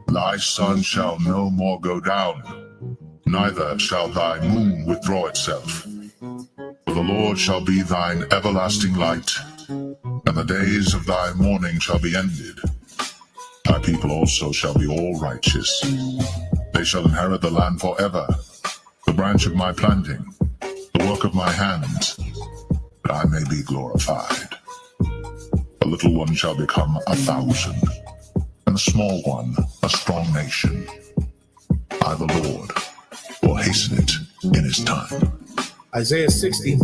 Thy sun shall no more go down, neither shall thy moon withdraw itself. For the Lord shall be thine everlasting light, and the days of thy mourning shall be ended. Thy people also shall be all righteous. They shall inherit the land forever, the branch of my planting, the work of my hands, that I may be glorified. A little one shall become 1,000, and a small one a strong nation. I, the Lord, will hasten it in his time. Isaiah 60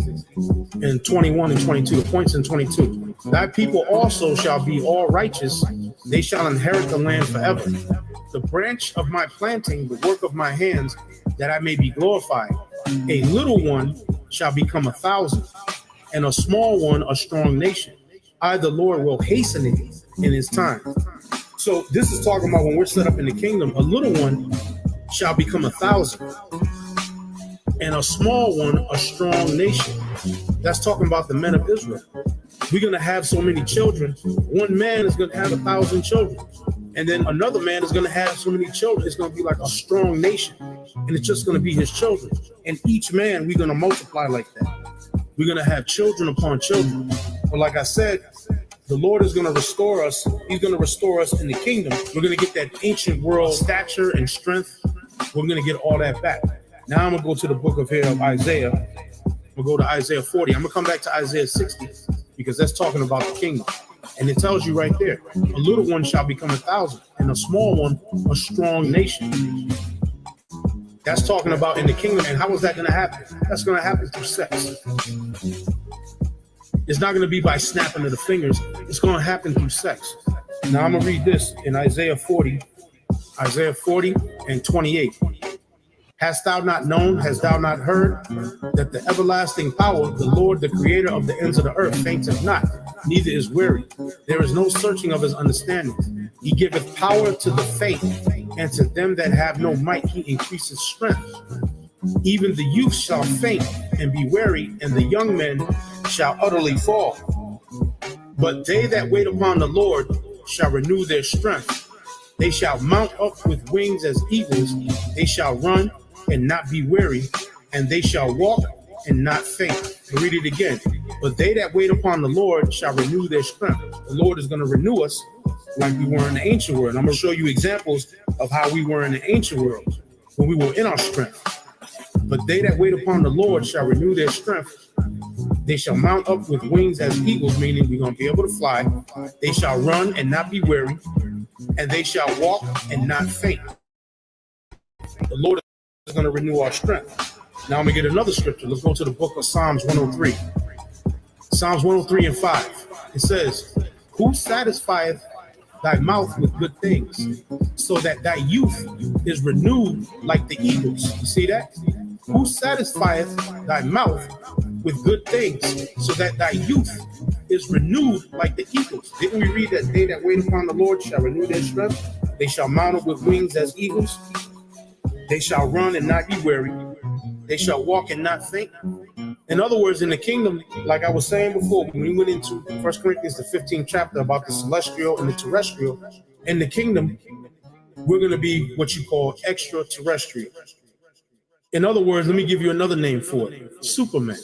and 21 and 22, the points in 22. Thy people also shall be all righteous. They shall inherit the land forever. The branch of my planting, the work of my hands, that I may be glorified. A little one shall become 1,000, and a small one a strong nation. I, the Lord, will hasten it in his time. So this is talking about when we're set up in the kingdom, a little one shall become 1,000, and a small one a strong nation. That's talking about the men of Israel. We're going to have so many children. One man is going to have 1,000 children. And then another man is going to have so many children. It's going to be like a strong nation. And it's just going to be his children. And each man, we're going to multiply like that. We're going to have children upon children. But like I said, the Lord is going to restore us. He's going to restore us in the kingdom. We're going to get that ancient world stature and strength. We're going to get all that back. Now I'm going to go to the book of Isaiah. We'll go to Isaiah 40. I'm going to come back to Isaiah 60 because that's talking about the kingdom. And it tells you right there, a little one shall become 1,000, and a small one a strong nation. That's talking about in the kingdom. And how is that going to happen? That's going to happen through sex. It's not going to be by snapping of the fingers. It's going to happen through sex. Now I'm going to read this in Isaiah 40 and 28. Hast thou not known, hast thou not heard, that the everlasting power, the Lord, the creator of the ends of the earth, fainteth not, neither is weary. There is no searching of his understanding. He giveth power to the faint, and to them that have no might he increaseth strength. Even the youth shall faint and be weary, and the young men shall utterly fall. But they that wait upon the Lord shall renew their strength. They shall mount up with wings as eagles. They shall run and not be weary, and they shall walk and not faint. I'll read it again. But they that wait upon the Lord shall renew their strength. The Lord is going to renew us like we were in the ancient world. I'm going to show you examples of how we were in the ancient world when we were in our strength. But they that wait upon the Lord shall renew their strength. They shall mount up with wings as eagles, meaning we're going to be able to fly. They shall run and not be weary, and they shall walk and not faint. The Lord is going to renew our strength. Now I'm going to get another scripture. Let's go to the book of Psalms 103. Psalms 103 and 5. It says, who satisfieth thy mouth with good things, so that thy youth is renewed like the eagles. You see that? Who satisfieth thy mouth with good things, so that thy youth is renewed like the eagles. Didn't we read that they that wait upon the Lord shall renew their strength? They shall mount up with wings as eagles. They shall run and not be weary. They shall walk and not faint. In other words, in the kingdom, like I was saying before, when we went into 1 Corinthians, the 15th chapter about the celestial and the terrestrial, in the kingdom, we're going to be what you call extraterrestrial. In other words, let me give you another name for it. Superman.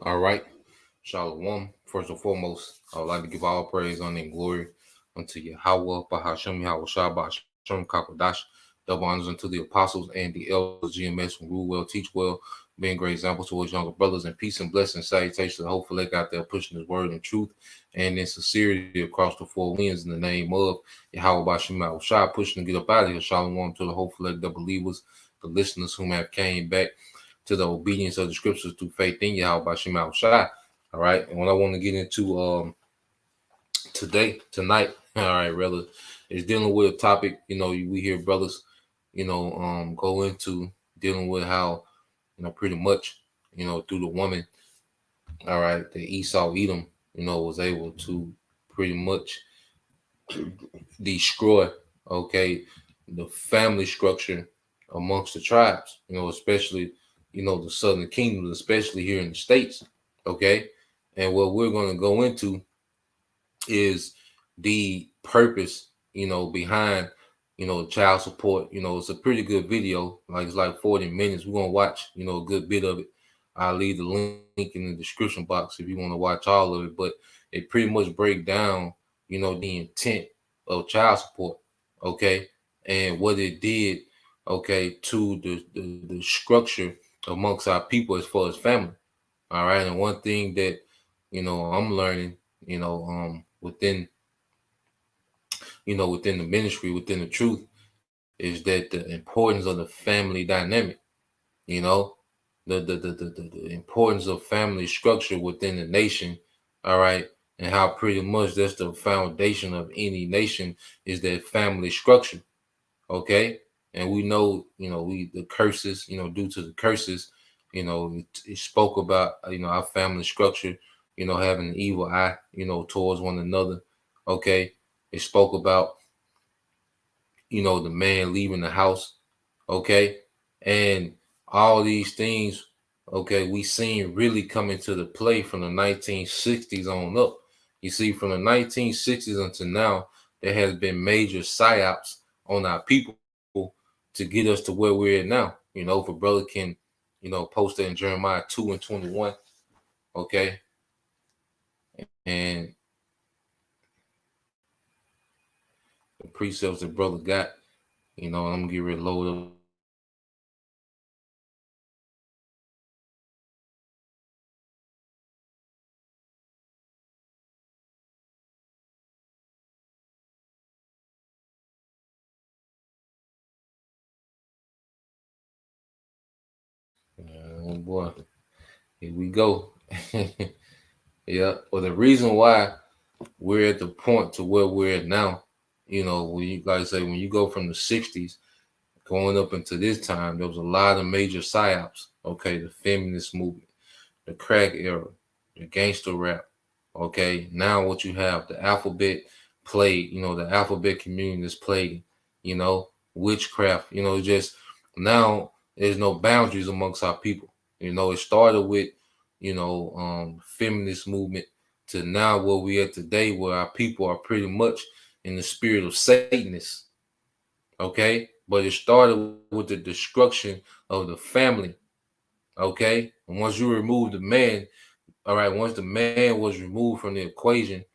All right. Shalom. First and foremost, I would like to give all praise, honor, and glory unto Yahweh, Bahashem, Yahweh Shah, Bahashem, Kakodash. Double honors unto the apostles and the elders, GMS, who rule well, teach well, being great examples towards younger brothers, and peace and blessings, salutations, and hopefully they got there pushing his word in truth and in sincerity across the four winds in the name of Yahweh, Bahashem, Yahweh Shah, pushing to get up out of here. Shalom to the hopefully the believers, the listeners whom have came back to the obedience of the scriptures through faith in Yahweh, Bahashem, Yahweh Shah. All right, and what I want to get into tonight, all right, rather, is dealing with a topic, we hear brothers, go into dealing with how pretty much, through the woman, all right, that Esau Edom, was able to pretty much destroy, okay, the family structure amongst the tribes, especially, the southern kingdoms, especially here in the States, okay? And what we're going to go into is the purpose, behind, child support. It's a pretty good video. Like, it's like 40 minutes. We're going to watch, a good bit of it. I'll leave the link in the description box if you want to watch all of it. But it pretty much break down, the intent of child support, okay, and what it did, okay, to the structure amongst our people as far as family. All right. And one thing that, I'm learning, within the ministry, within the truth, is that the importance of the family dynamic, you know, the importance of family structure within the nation, all right, and how pretty much that's the foundation of any nation is that family structure, okay. And we know, we the curses, due to the curses, it spoke about, our family structure, having an evil eye, towards one another, okay. It spoke about, the man leaving the house, okay, and all these things, okay, we seen really come into the play from the 1960s on up. You see, from the 1960s until now, there has been major psyops on our people to get us to where we're at now. If a brother can, post that in Jeremiah 2:21, okay, and the precepts that brother got, I'm gonna get ready to load up. Oh boy, here we go. Yeah. Well, the reason why we're at the point to where we're at now, when you, like I say, when you go from the 60s going up into this time, there was a lot of major psyops. Okay, the feminist movement, the crack era, the gangster rap. Okay, now what you have, the alphabet play, the alphabet community is playing, witchcraft, just now there's no boundaries amongst our people. It started with, feminist movement to now where we at today, where our people are pretty much in the spirit of Satanists. Okay, but it started with the destruction of the family. Okay, and once you remove the man, all right, once the man was removed from the equation,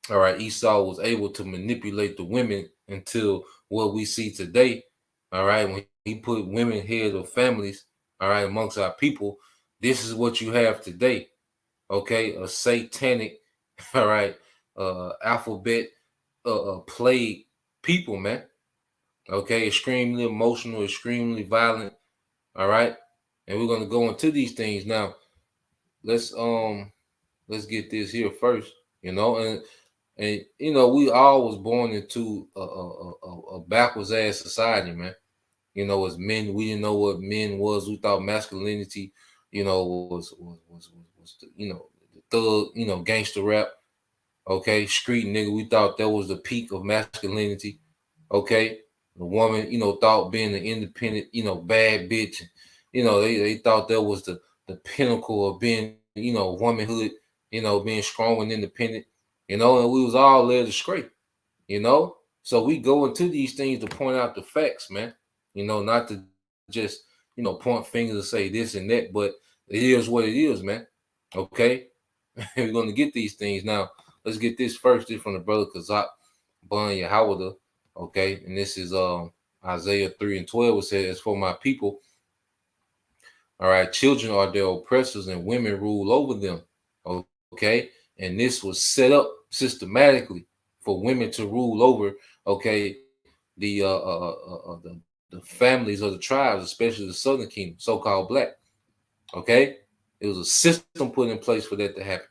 all right, Esau was able to manipulate the women until what we see today. All right, when he put women head of families, all right, amongst our people, this is what you have today. Okay, a satanic, all right, alphabet plague people, man. Okay, extremely emotional, extremely violent. All right, and we're gonna go into these things now. Let's let's get this here first, and we all was born into a backwards ass society, man. As men, we didn't know what men was. We thought masculinity, was the, the thug, gangster rap, okay, street nigga. We thought that was the peak of masculinity, okay. The woman, thought being an independent, bad bitch, they thought that was the pinnacle of being, womanhood, being strong and independent, and we was all led astray, you know. So we go into these things to point out the facts, man. Not to just, point fingers and say this and that, but it is what it is, man. Okay. We're gonna get these things now. Let's get this first. This from the brother Kazak Bun Yahawada. Okay, and this is Isaiah 3:12. It says, "As for my people, all right, children are their oppressors and women rule over them." Okay, and this was set up systematically for women to rule over, okay, the families of the tribes, especially the southern kingdom, so-called black. Okay, it was a system put in place for that to happen.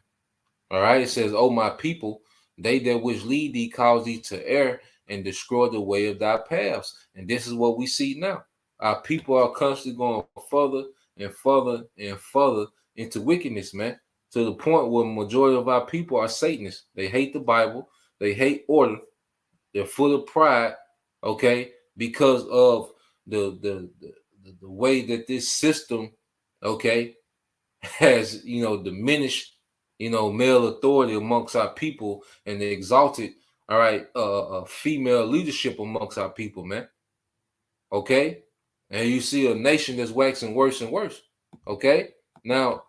All right, it says, "Oh my people, they that which lead thee cause thee to err and destroy the way of thy paths." And this is what we see now. Our people are constantly going further and further and further into wickedness, man, to the point where majority of our people are Satanists. They hate the Bible, they hate order, they're full of pride, okay, because of the way that this system, okay, has diminished male authority amongst our people and exalted, all right, female leadership amongst our people, man. Okay, and you see a nation that's waxing worse and worse. Okay, now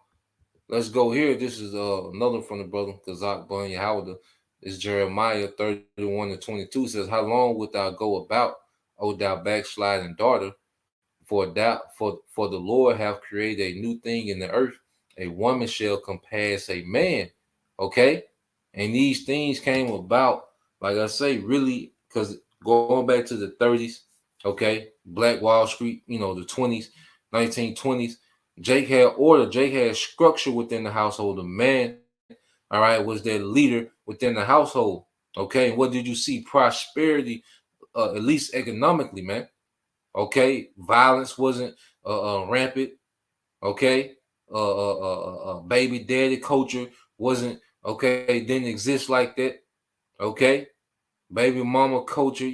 let's go here. This is another from the brother Kazak Bunya Howard. It's Jeremiah 31:22. Says, "How long wilt thou go about, O thou backsliding daughter? For the Lord hath created a new thing in the earth. A woman shall compass a man." Okay, and these things came about, like I say, really, because going back to the 30s, okay, Black Wall Street, the 20s, 1920s, Jake had order, Jake had structure within the household. The man, all right, was their leader within the household. Okay, and what did you see? Prosperity, at least economically, man. Okay, violence wasn't rampant. Okay, baby daddy culture wasn't okay. Didn't exist like that. Okay, baby mama culture,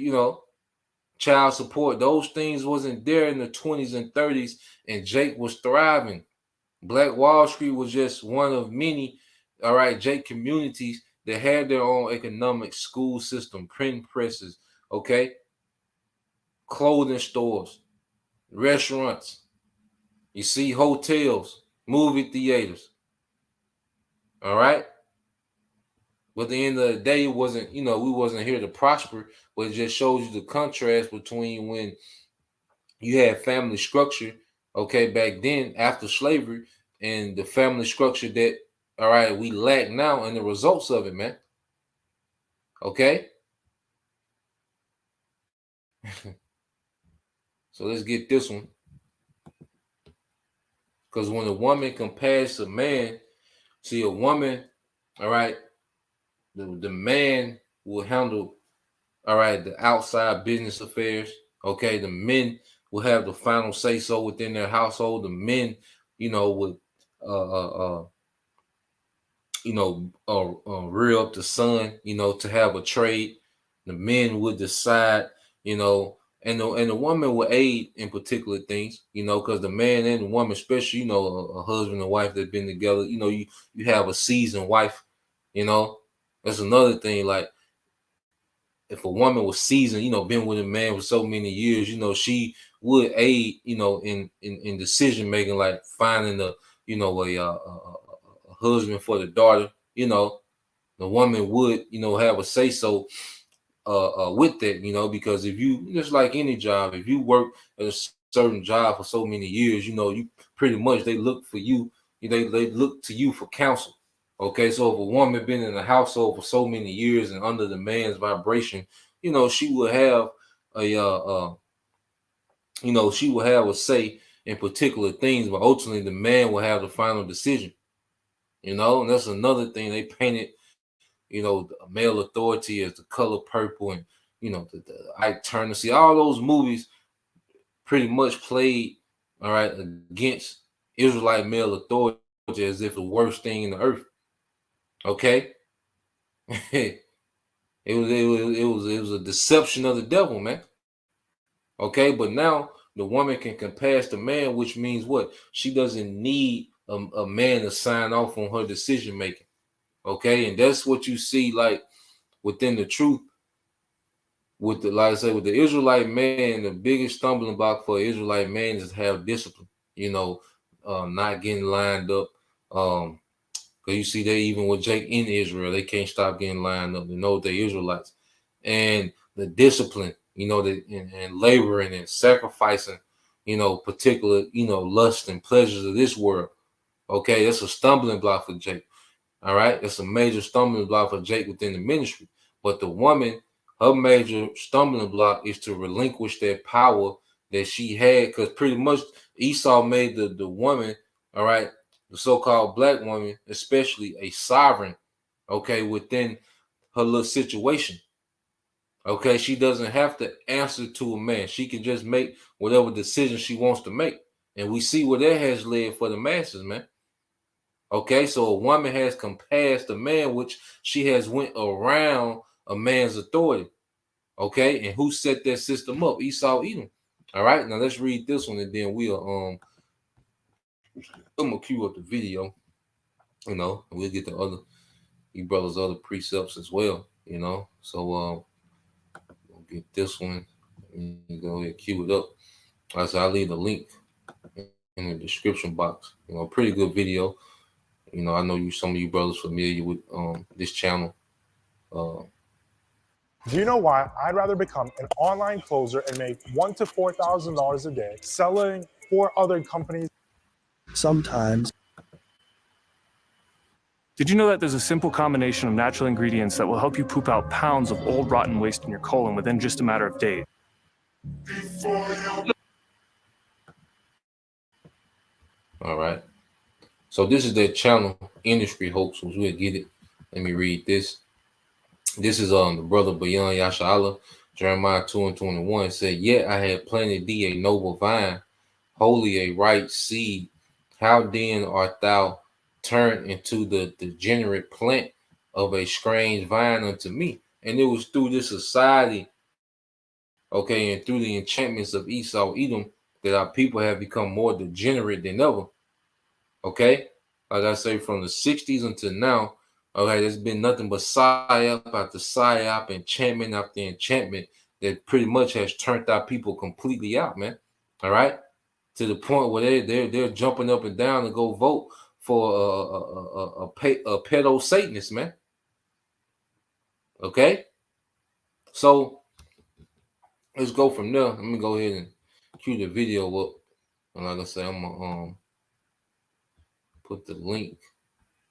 child support. Those things wasn't there in the 20s and 30s, and Jake was thriving. Black Wall Street was just one of many, all right, Jake communities that had their own economic school system, print presses, okay, clothing stores, restaurants. You see hotels, movie theaters. All right. But at the end of the day, it wasn't, we wasn't here to prosper, but it just shows you the contrast between when you had family structure, okay, back then after slavery, and the family structure that, all right, we lack now, and the results of it, man. Okay. So let's get this one. Because when a woman compares to a man, see, a woman, all right, the man will handle, all right, the outside business affairs. Okay, the men will have the final say so within their household. The men, would rear up the son, to have a trade. The men would decide, and the woman would aid in particular things, because the man and the woman, especially, a husband and wife that been together, you have a seasoned wife, that's another thing. Like, if a woman was seasoned, been with a man for so many years, she would aid, in decision making, like finding a husband for the daughter. The woman would, have a say so with that, because if you, just like any job, if you work at a certain job for so many years, you pretty much, they look for you, they look to you for counsel. Okay, so if a woman been in the household for so many years and under the man's vibration, she will have she will have a say in particular things, but ultimately the man will have the final decision. And that's another thing. They painted, male authority as the color purple, and the Ike Turner. See, all those movies pretty much played, all right, against Israelite male authority as if the worst thing in the earth. Okay, it was a deception of the devil, man. Okay, but now the woman can compass the man, which means what? She doesn't need a man to sign off on her decision making. Okay, and that's what you see, like, within the truth. With the, like I said, with the Israelite man, the biggest stumbling block for Israelite man is to have discipline. Not getting lined up. Because you see, they, even with Jake in Israel, they can't stop getting lined up. They know they're Israelites, and the discipline, and laboring and sacrificing, particular, lust and pleasures of this world. Okay, that's a stumbling block for Jake. All right, it's a major stumbling block for Jake within the ministry. But the woman, her major stumbling block is to relinquish that power that she had, because pretty much Esau made the woman, all right, the so-called black woman, especially, a sovereign, okay, within her little situation. Okay, she doesn't have to answer to a man. She can just make whatever decision she wants to make. And we see where that has led for the masses, man. Okay, so a woman has compassed a man, which she has went around a man's authority. Okay, and who set that system up? Esau, Edom. All right, now let's read this one, and then we'll I'm gonna cue up the video, you know, and we'll get the other you brothers other precepts as well, you know. So we'll get this one and go ahead and cue it up. As I'll leave the link in the description box. You know, pretty good video. You know, I know some of you brothers familiar with this channel. Do you know why I'd rather become an online closer and make $1,000 to $4,000 a day selling for other companies? Sometimes. Did you know that there's a simple combination of natural ingredients that will help you poop out pounds of old rotten waste in your colon within just a matter of days? All right. So this is their channel, Industry Hoaxes. We'll get it. Let me read this. This is the brother Bayan Yashala, Jeremiah 2:21 said, "Yet I had planted thee a noble vine, wholly a right seed. How then art thou turned into the degenerate plant of a strange vine unto me?" And it was through this society, okay, and through the enchantments of Esau, Edom, that our people have become more degenerate than ever. Okay, like I say, from the 60s until now, okay, there's been nothing but psyop after psyop, enchantment after enchantment that pretty much has turned our people completely out, man. All right, to the point where they're jumping up and down to go vote for a pedo Satanist, man. Okay, so let's go from there. Let me go ahead and cue the video up, and like I say, I'm gonna put the link.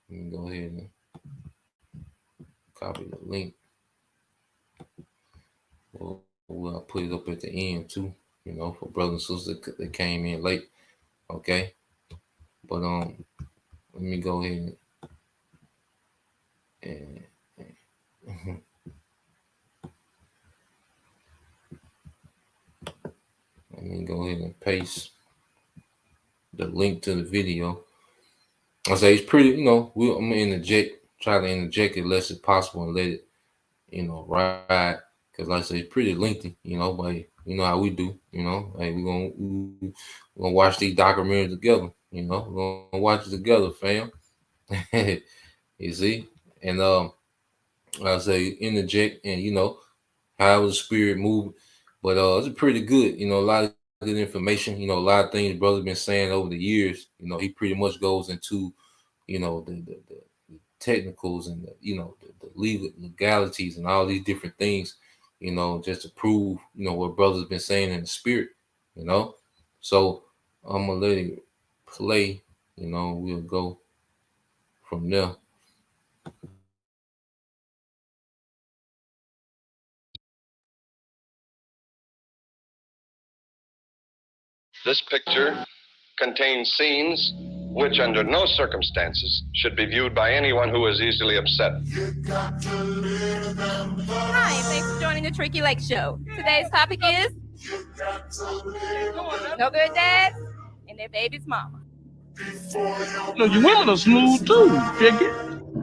Let me go ahead and copy the link. We'll put it up at the end too, you know, for brothers and sisters that came in late. Okay, but let me go ahead and let me go ahead and paste the link to the video. I say it's pretty, you know, I'm gonna try to interject it less as possible and let it, you know, ride. Because like I say, it's pretty lengthy, you know, but you know how we do, you know. Hey, we're gonna watch these documentaries together, you know. We're gonna watch it together, fam. You see? And like I say, interject and you know, how the spirit moved. But it's pretty good, you know, a lot of good information, you know, a lot of things brother's been saying over the years. You know, he pretty much goes into, you know, the technicals and the, you know, the legalities and all these different things, you know, just to prove, you know, what brother's been saying in the spirit, you know. So I'm gonna let it play, you know, we'll go from there. This picture contains scenes which under no circumstances should be viewed by anyone who is easily upset. Hi, thanks for joining the Tricky Lake Show. Today's topic is no good dads and their baby's mama. Look, you women are smooth too, Tricky.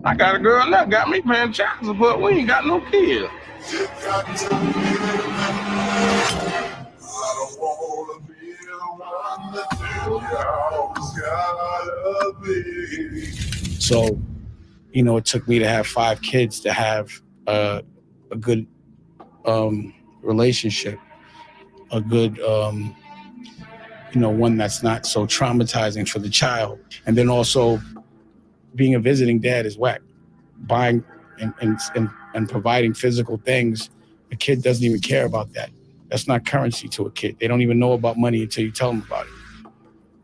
I got a girl now, got me paying child support. We ain't got no kids. So, you know, it took me to have 5 kids to have a good relationship, a good, you know, one that's not so traumatizing for the child. And then also being a visiting dad is whack. Buying and providing physical things, a kid doesn't even care about that. That's not currency to a kid. They don't even know about money until you tell them about it.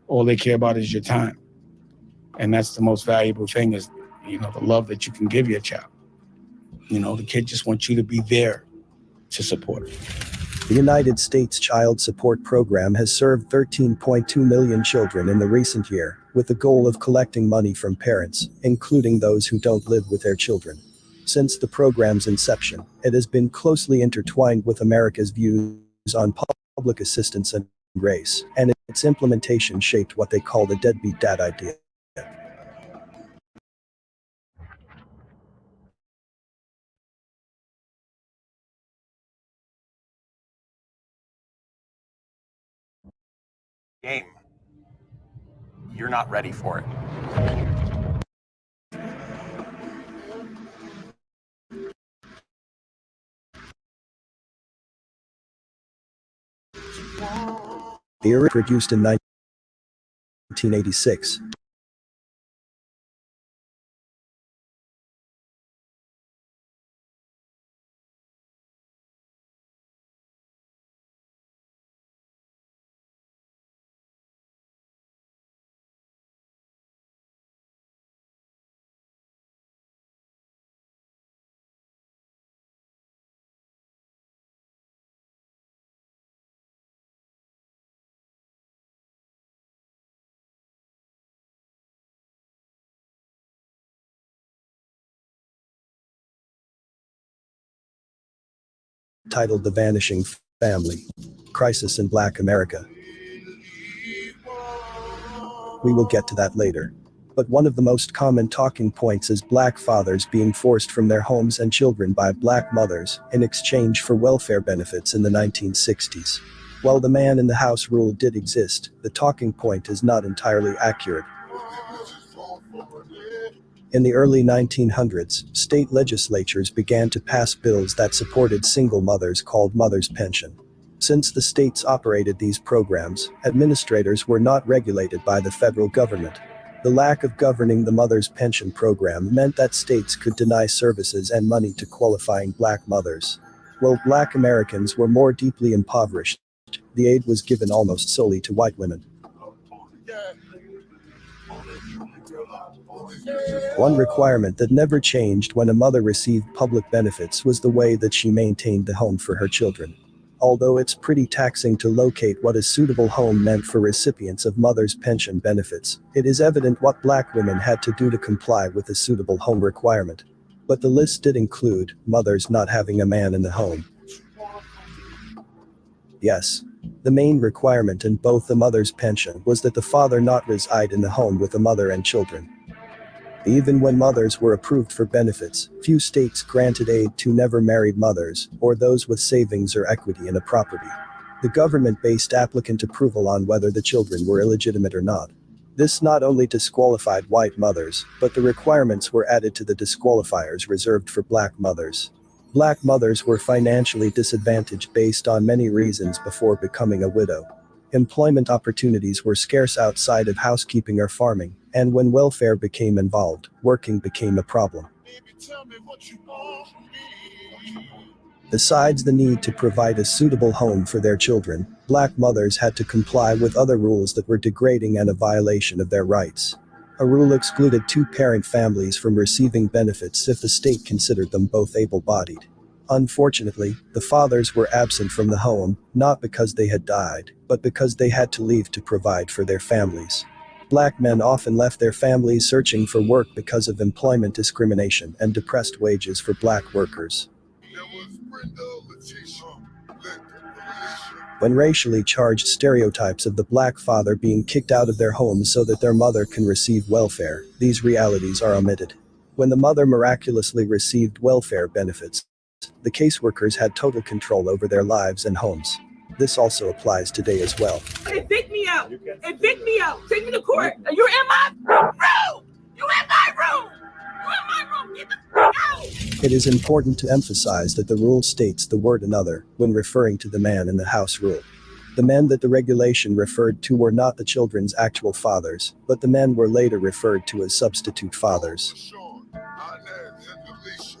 All they care about is your time. And that's the most valuable thing is, you know, the love that you can give your child. You know, the kid just wants you to be there to support it. The United States Child Support Program has served 13.2 million children in the recent year, with the goal of collecting money from parents, including those who don't live with their children. Since the program's inception, it has been closely intertwined with America's views on public assistance and race, and Its implementation shaped what they call the deadbeat dad idea. Game. You're not ready for it. The era produced in 1986. Titled The Vanishing Family: Crisis in Black America. We will get to that later. But one of the most common talking points is black fathers being forced from their homes and children by black mothers in exchange for welfare benefits in the 1960s. While the man in the house rule did exist, the talking point is not entirely accurate. In the early 1900s, state legislatures began to pass bills that supported single mothers called mother's pension. Since the states operated these programs, administrators were not regulated by the federal government. The lack of governing the mother's pension program meant that states could deny services and money to qualifying black mothers. While black Americans were more deeply impoverished, the aid was given almost solely to white women. One requirement that never changed when a mother received public benefits was the way that she maintained the home for her children. Although it's pretty taxing to locate what a suitable home meant for recipients of mother's pension benefits, it is evident what black women had to do to comply with the suitable home requirement. But the list did include mothers not having a man in the home. Yes, the main requirement in both the mother's pension was that the father not reside in the home with the mother and children. Even when mothers were approved for benefits, few states granted aid to never married mothers, or those with savings or equity in a property. The government based applicant approval on whether the children were illegitimate or not. This not only disqualified white mothers, but the requirements were added to the disqualifiers reserved for black mothers. Black mothers were financially disadvantaged based on many reasons before becoming a widow. Employment opportunities were scarce outside of housekeeping or farming, and when welfare became involved, working became a problem. Besides the need to provide a suitable home for their children, black mothers had to comply with other rules that were degrading and a violation of their rights. A rule excluded two-parent families from receiving benefits if the state considered them both able-bodied. Unfortunately, the fathers were absent from the home, not because they had died, but because they had to leave to provide for their families. Black men often left their families searching for work because of employment discrimination and depressed wages for black workers. When racially charged stereotypes of the black father being kicked out of their homes so that their mother can receive welfare, these realities are omitted. When the mother miraculously received welfare benefits, the caseworkers had total control over their lives and homes. This also applies today as well. Evict me out! Evict me out! Take me to court! You're in my room! You're in my room! You're in my room! Get the fuck out! It is important to emphasize that the rule states the word another when referring to the man in the house rule. The men that the regulation referred to were not the children's actual fathers, but the men were later referred to as substitute fathers.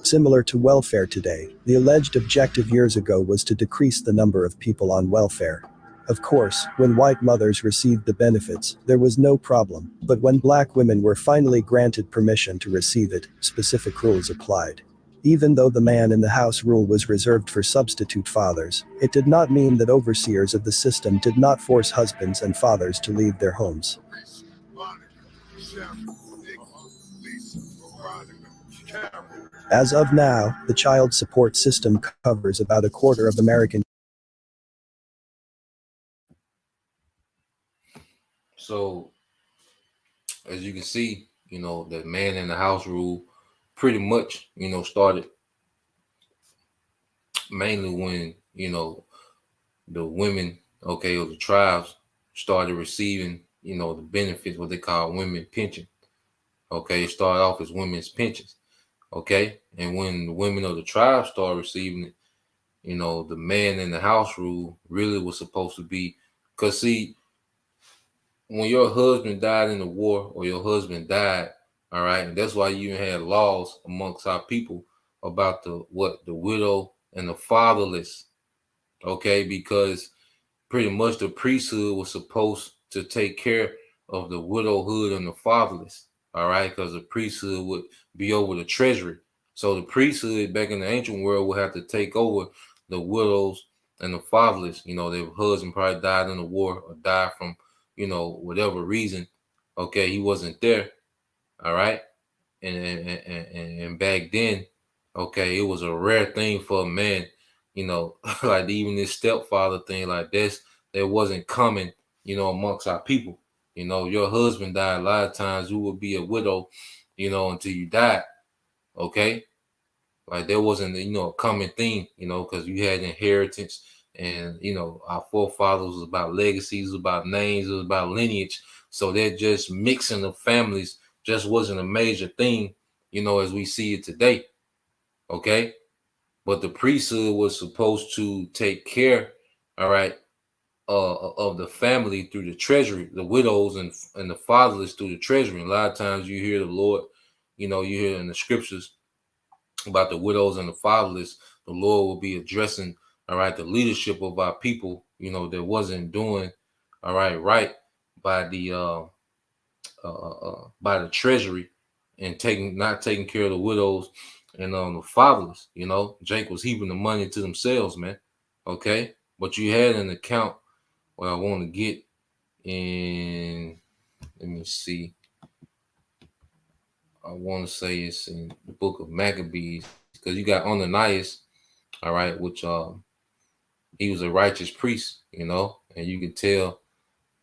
Similar to welfare today, the alleged objective years ago was to decrease the number of people on welfare. Of course, when white mothers received the benefits, there was no problem, but when black women were finally granted permission to receive it, specific rules applied. Even though the man in the house rule was reserved for substitute fathers, it did not mean that overseers of the system did not force husbands and fathers to leave their homes. As of now, the child support system covers about a quarter of American So as you can see, the man in the house rule pretty much, started mainly when, the women, okay, or the tribes started receiving, the benefits, what they call women pension. Okay, it started off as women's pensions. Okay, and when the women of the tribe started receiving it, the man in the house rule really was supposed to be, because see, when your husband died in the war or your husband died, all right, and that's why you even had laws amongst our people about the widow and the fatherless. Okay, because pretty much the priesthood was supposed to take care of the widowhood and the fatherless. All right, because the priesthood would be over the treasury. So the priesthood back in the ancient world would have to take over the widows and the fatherless. Their husband probably died in the war or died from, whatever reason. Okay, he wasn't there. All right. And back then, okay, it was a rare thing for a man, like even this stepfather thing like this, that wasn't common, amongst our people. Your husband died, a lot of times you would be a widow, until you died. Okay. Like there wasn't, a common thing, because you had inheritance, and our forefathers was about legacies, about names, it was about lineage. So that just mixing of families just wasn't a major thing, as we see it today. Okay. But the priesthood was supposed to take care, all right, of the family through the treasury, the widows and the fatherless through the treasury. And a lot of times you hear the Lord, you hear in the scriptures about the widows and the fatherless. The Lord will be addressing, all right, the leadership of our people, that wasn't doing, all right, by the treasury, and not taking care of the widows and the fatherless. Jake was heaping the money to themselves, man. Okay, but you had an account. What I want to get in, let me see. I want to say it's in the book of Maccabees, because you got Ananias, all right, which he was a righteous priest, and you can tell.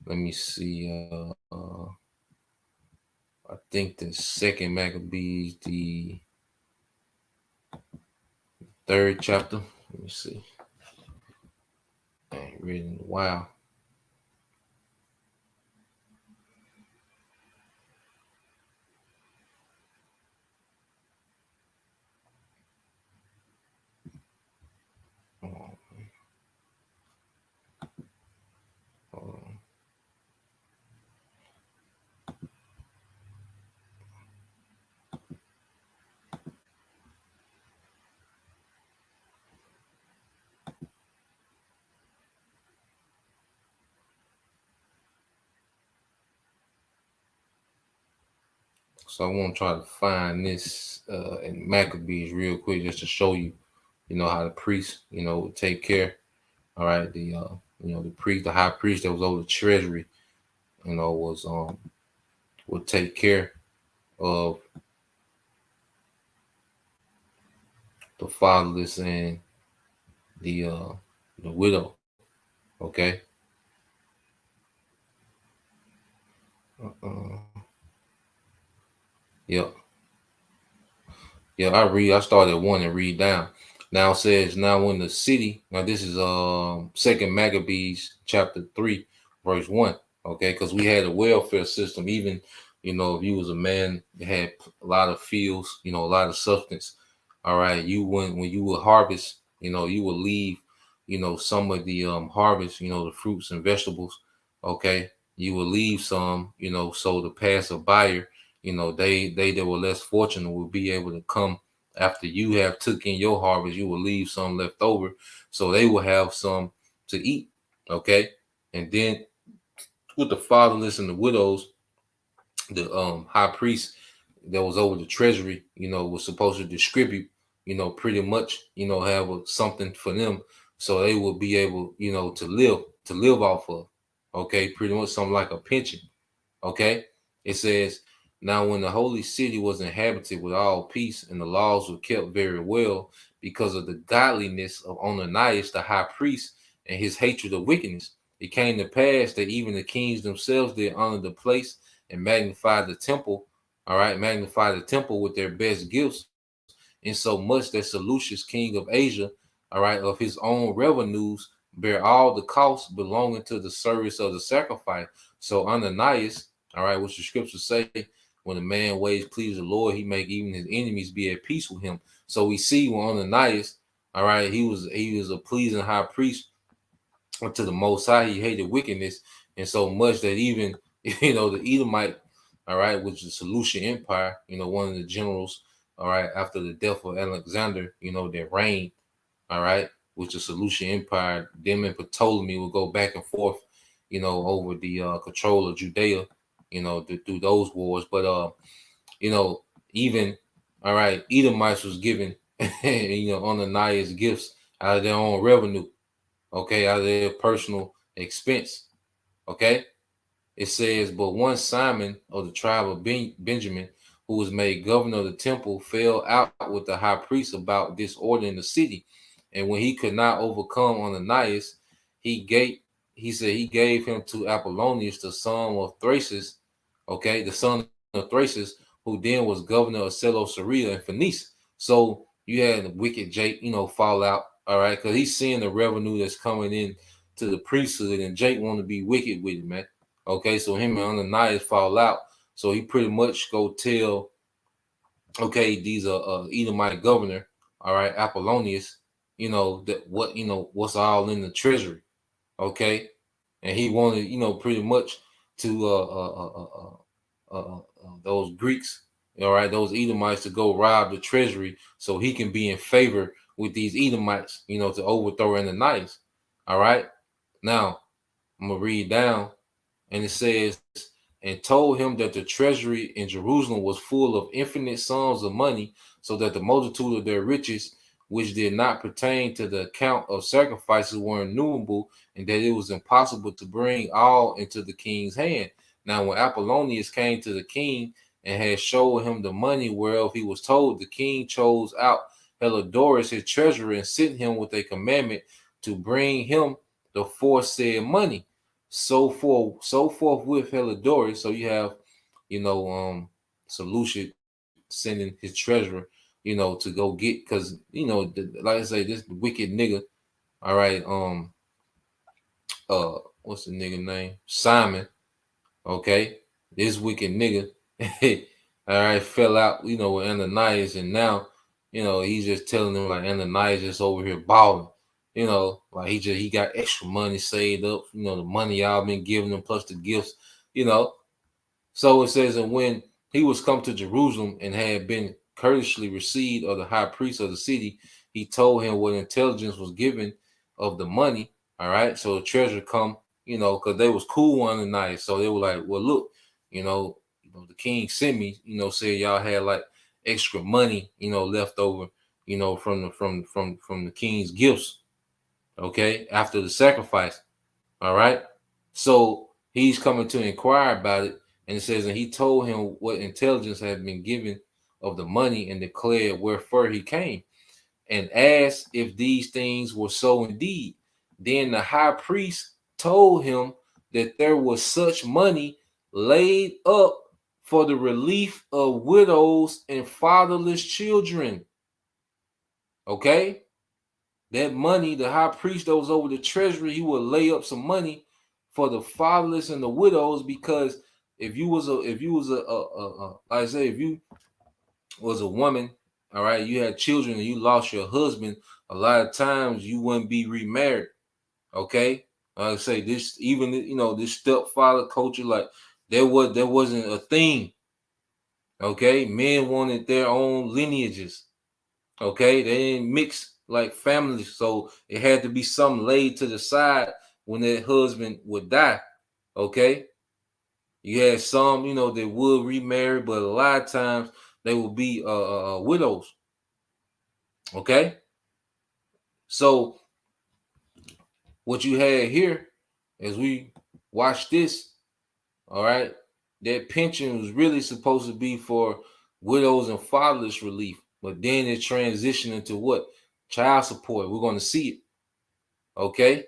Let me see. I think the second Maccabees, the third chapter. Let me see. I ain't read in a while. So I want to try to find this in Maccabees real quick, just to show you, how the priest, would take care. All right, the priest, the high priest that was over the treasury, was would take care of the fatherless and the widow. Okay. Yep. Yeah, I started one and read down. Now it says, now when the city, now this is second Maccabees chapter 3, verse 1. Okay, because we had a welfare system, even if you was a man that had a lot of fields, a lot of substance. All right, when you would harvest, you would leave, some of the harvest, the fruits and vegetables. Okay, you would leave some, so the passive buyer, they that were less fortunate will be able to come after you have took in your harvest. You will leave some left over, so they will have some to eat. Okay, and then with the fatherless and the widows, the high priest that was over the treasury, was supposed to distribute, pretty much, have something for them, so they will be able, to live off of. Okay, pretty much something like a pension. Okay, it says, now when the holy city was inhabited with all peace, and the laws were kept very well, because of the godliness of Ananias the high priest and his hatred of wickedness, it came to pass that even the kings themselves did honor the place and magnify the temple. All right, magnify the temple with their best gifts, in so much that Seleucus, king of Asia, all right, of his own revenues, bear all the costs belonging to the service of the sacrifice. So Ananias, all right, which the scriptures say, when a man ways please the Lord, he make even his enemies be at peace with him. So we see when Ananias, all right, he was a pleasing high priest unto the Most High. He hated wickedness, and so much that even the Edomite, all right, which is the Seleucid Empire, one of the generals, all right, after the death of Alexander, their reign, all right, which is the Seleucid Empire, them and Ptolemy will go back and forth, over the control of Judea, through those wars. But even all right, Edomites was given, Ananias gifts out of their own revenue, okay, out of their personal expense, okay. It says, but one Simon of the tribe of Benjamin, who was made governor of the temple, fell out with the high priest about disorder in the city. And when he could not overcome Ananias, he gave him to Apollonius, the son of Thraces, okay, the son of Thraces, who then was governor of Seleucia and Phoenice. So you had the wicked Jake, fall out, all right, because he's seeing the revenue that's coming in to the priesthood, and Jake want to be wicked with it, man. Okay, so him and Ananias fall out. So he pretty much go tell, okay, these Edomite governor, all right, Apollonius, that what's all in the treasury, okay, and he wanted, pretty much to those Greeks, all right, those Edomites to go rob the treasury so he can be in favor with these Edomites, to overthrow Ananias. All right, now I'm gonna read down. And it says, and told him that the treasury in Jerusalem was full of infinite sums of money, so that the multitude of their riches, which did not pertain to the account of sacrifices, were innumerable, and that it was impossible to bring all into the king's hand. Now, when Apollonius came to the king and had showed him the money whereof he was told, the king chose out Helidorus, his treasurer, and sent him with a commandment to bring him the foresaid money. So forth with Helidorus. So you have, Seleucus sending his treasurer, to go get, because like I say, this wicked nigga, all right, what's the nigga name? Simon, okay, this wicked nigga, all right, fell out, with Ananias, and now, he's just telling them like Ananias just over here balling. Like he got extra money saved up, the money y'all been giving him plus the gifts, So it says, and when he was come to Jerusalem and had been courteously received of the high priest of the city, he told him what intelligence was given of the money. All right. So the treasurer come, because they was cool one night. So they were like, well, look, the king sent me, said y'all had like extra money, left over, from the king's gifts. Okay, after the sacrifice. All right. So he's coming to inquire about it. And it says, and he told him what intelligence had been given of the money, and declared wherefore he came, and asked if these things were so indeed. Then the high priest told him that there was such money laid up for the relief of widows and fatherless children. Okay. That money, the high priest that was over the treasury, he would lay up some money for the fatherless and the widows, because if you was a woman, all right, you had children and you lost your husband, a lot of times you wouldn't be remarried. Okay, like I say, this, even this stepfather culture, like there wasn't a thing. Okay, men wanted their own lineages. Okay, they didn't mix like families, so it had to be something laid to the side when that husband would die. Okay, you had some, that would remarry, but a lot of times they would be widows. Okay, so what you had here, as we watch this, all right, that pension was really supposed to be for widows and fatherless relief, but then it transitioned into what? Child support. We're going to see it. Okay.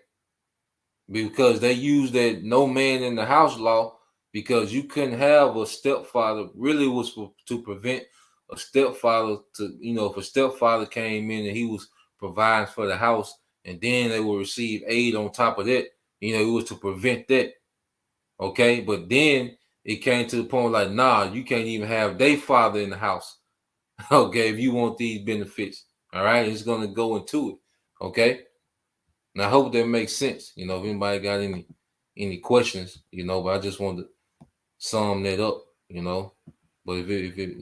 because they used that no man in the house law because you couldn't have a stepfather. Really was to prevent a stepfather to, if a stepfather came in and he was providing for the house and then they will receive aid on top of that, it was to prevent that. Okay, but then it came to the point like, nah, you can't even have their father in the house. Okay, if you want these benefits. All right, it's gonna go into it. Okay. And I hope that makes sense. If anybody got any questions, but I just wanted to sum that up, But if it,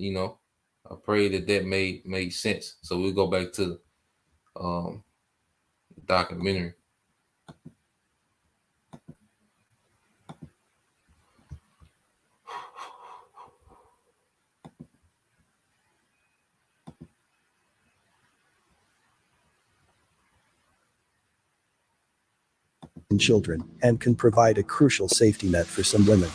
I pray that made sense. So we'll go back to the documentary. Children and can provide a crucial safety net for some women.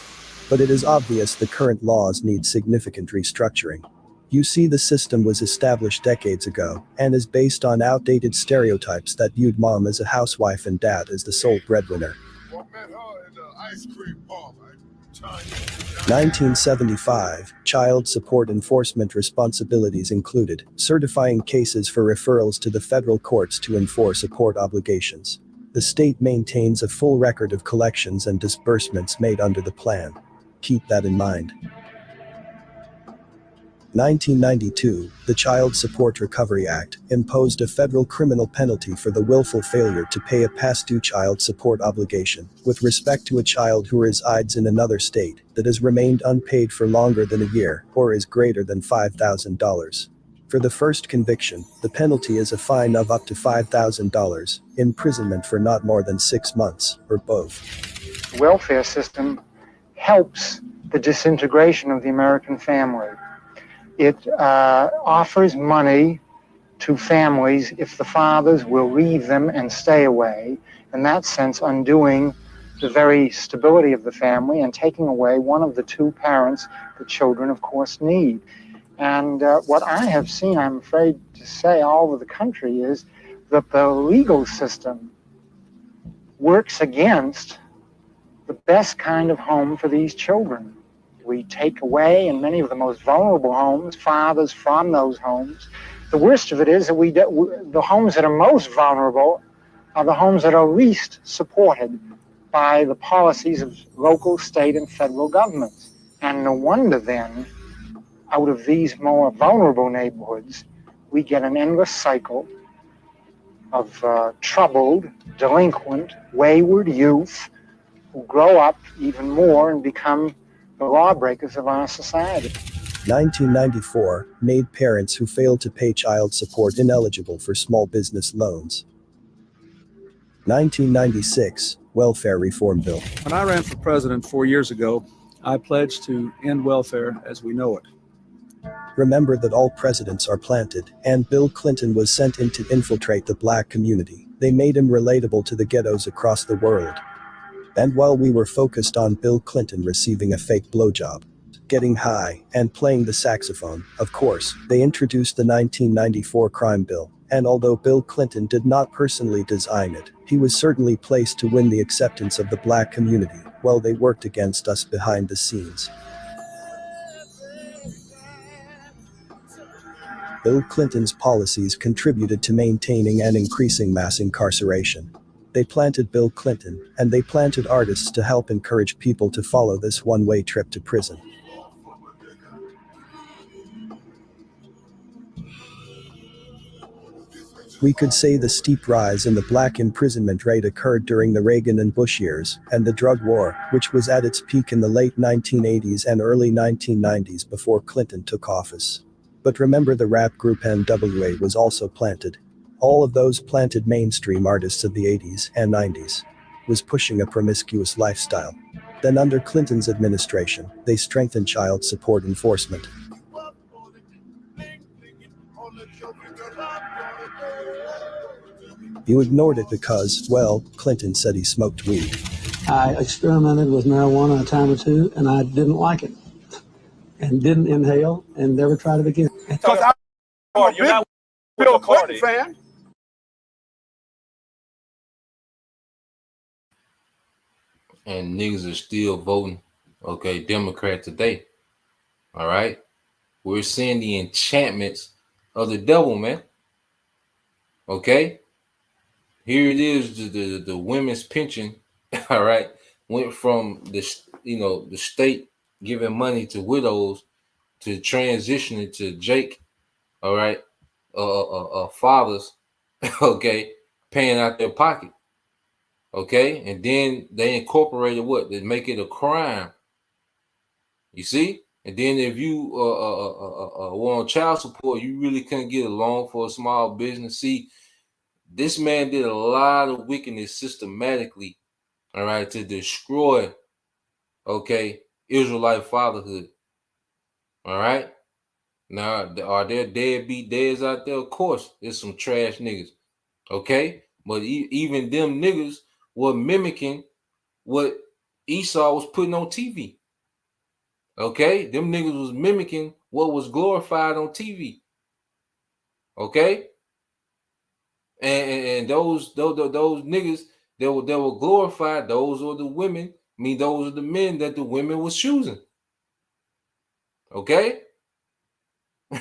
But it is obvious the current laws need significant restructuring. You see, the system was established decades ago and is based on outdated stereotypes that viewed mom as a housewife and dad as the sole breadwinner. 1975, child support enforcement responsibilities included certifying cases for referrals to the federal courts to enforce support obligations. The state maintains a full record of collections and disbursements made under the plan. Keep that in mind. 1992, the Child Support Recovery Act imposed a federal criminal penalty for the willful failure to pay a past due child support obligation with respect to a child who resides in another state that has remained unpaid for longer than a year or is greater than $5,000. For the first conviction, the penalty is a fine of up to $5,000, imprisonment for not more than 6 months, or both. The welfare system helps the disintegration of the American family. It offers money to families if the fathers will leave them and stay away, in that sense undoing the very stability of the family and taking away one of the two parents the children, of course, need. And what I have seen, I'm afraid to say, all over the country is that the legal system works against the best kind of home for these children. We take away, in many of the most vulnerable homes, fathers from those homes. The worst of it is that the homes that are most vulnerable are the homes that are least supported by the policies of local, state, and federal governments. And no wonder then, out of these more vulnerable neighborhoods, we get an endless cycle of troubled, delinquent, wayward youth who grow up even more and become the lawbreakers of our society. 1994 made parents who failed to pay child support ineligible for small business loans. 1996 Welfare Reform Bill. When I ran for president 4 years ago, I pledged to end welfare as we know it. Remember that all presidents are planted, and Bill Clinton was sent in to infiltrate the black community. They made him relatable to the ghettos across the world. And while we were focused on Bill Clinton receiving a fake blowjob, getting high, and playing the saxophone, of course, they introduced the 1994 crime bill. And although Bill Clinton did not personally design it, he was certainly placed to win the acceptance of the black community, while they worked against us behind the scenes. Bill Clinton's policies contributed to maintaining and increasing mass incarceration. They planted Bill Clinton, and they planted artists to help encourage people to follow this one-way trip to prison. We could say the steep rise in the black imprisonment rate occurred during the Reagan and Bush years, and the drug war, which was at its peak in the late 1980s and early 1990s before Clinton took office. But remember, the rap group NWA was also planted. All of those planted mainstream artists of the 80s and 90s was pushing a promiscuous lifestyle. Then under Clinton's administration, they strengthened child support enforcement. You ignored it because, well, Clinton said he smoked weed. I experimented with marijuana a time or two, and I didn't like it. And didn't inhale, and never tried it again. Because I'm a big Bill Clinton fan. and niggas are still voting, okay, Democrat today. All right. We're seeing the enchantments of the devil, man. Okay. Here it is, the women's pension, all right, went from the the state giving money to widows to transitioning to Jake, all right, fathers, okay, paying out their pocket, okay, and then they incorporated what? They make it a crime. You see, and then if you were on child support, you really couldn't get a loan for a small business. See, this man did a lot of wickedness systematically, all right, to destroy, okay, Israelite fatherhood. All right. Now, are there deadbeat dads out there? Of course, there's some trash niggas. Okay. But even them niggas were mimicking what Esau was putting on TV. Okay. Them niggas was mimicking what was glorified on TV. Okay. And those niggas that were glorified, those are the women. I mean, those are the men that the women was choosing. Okay.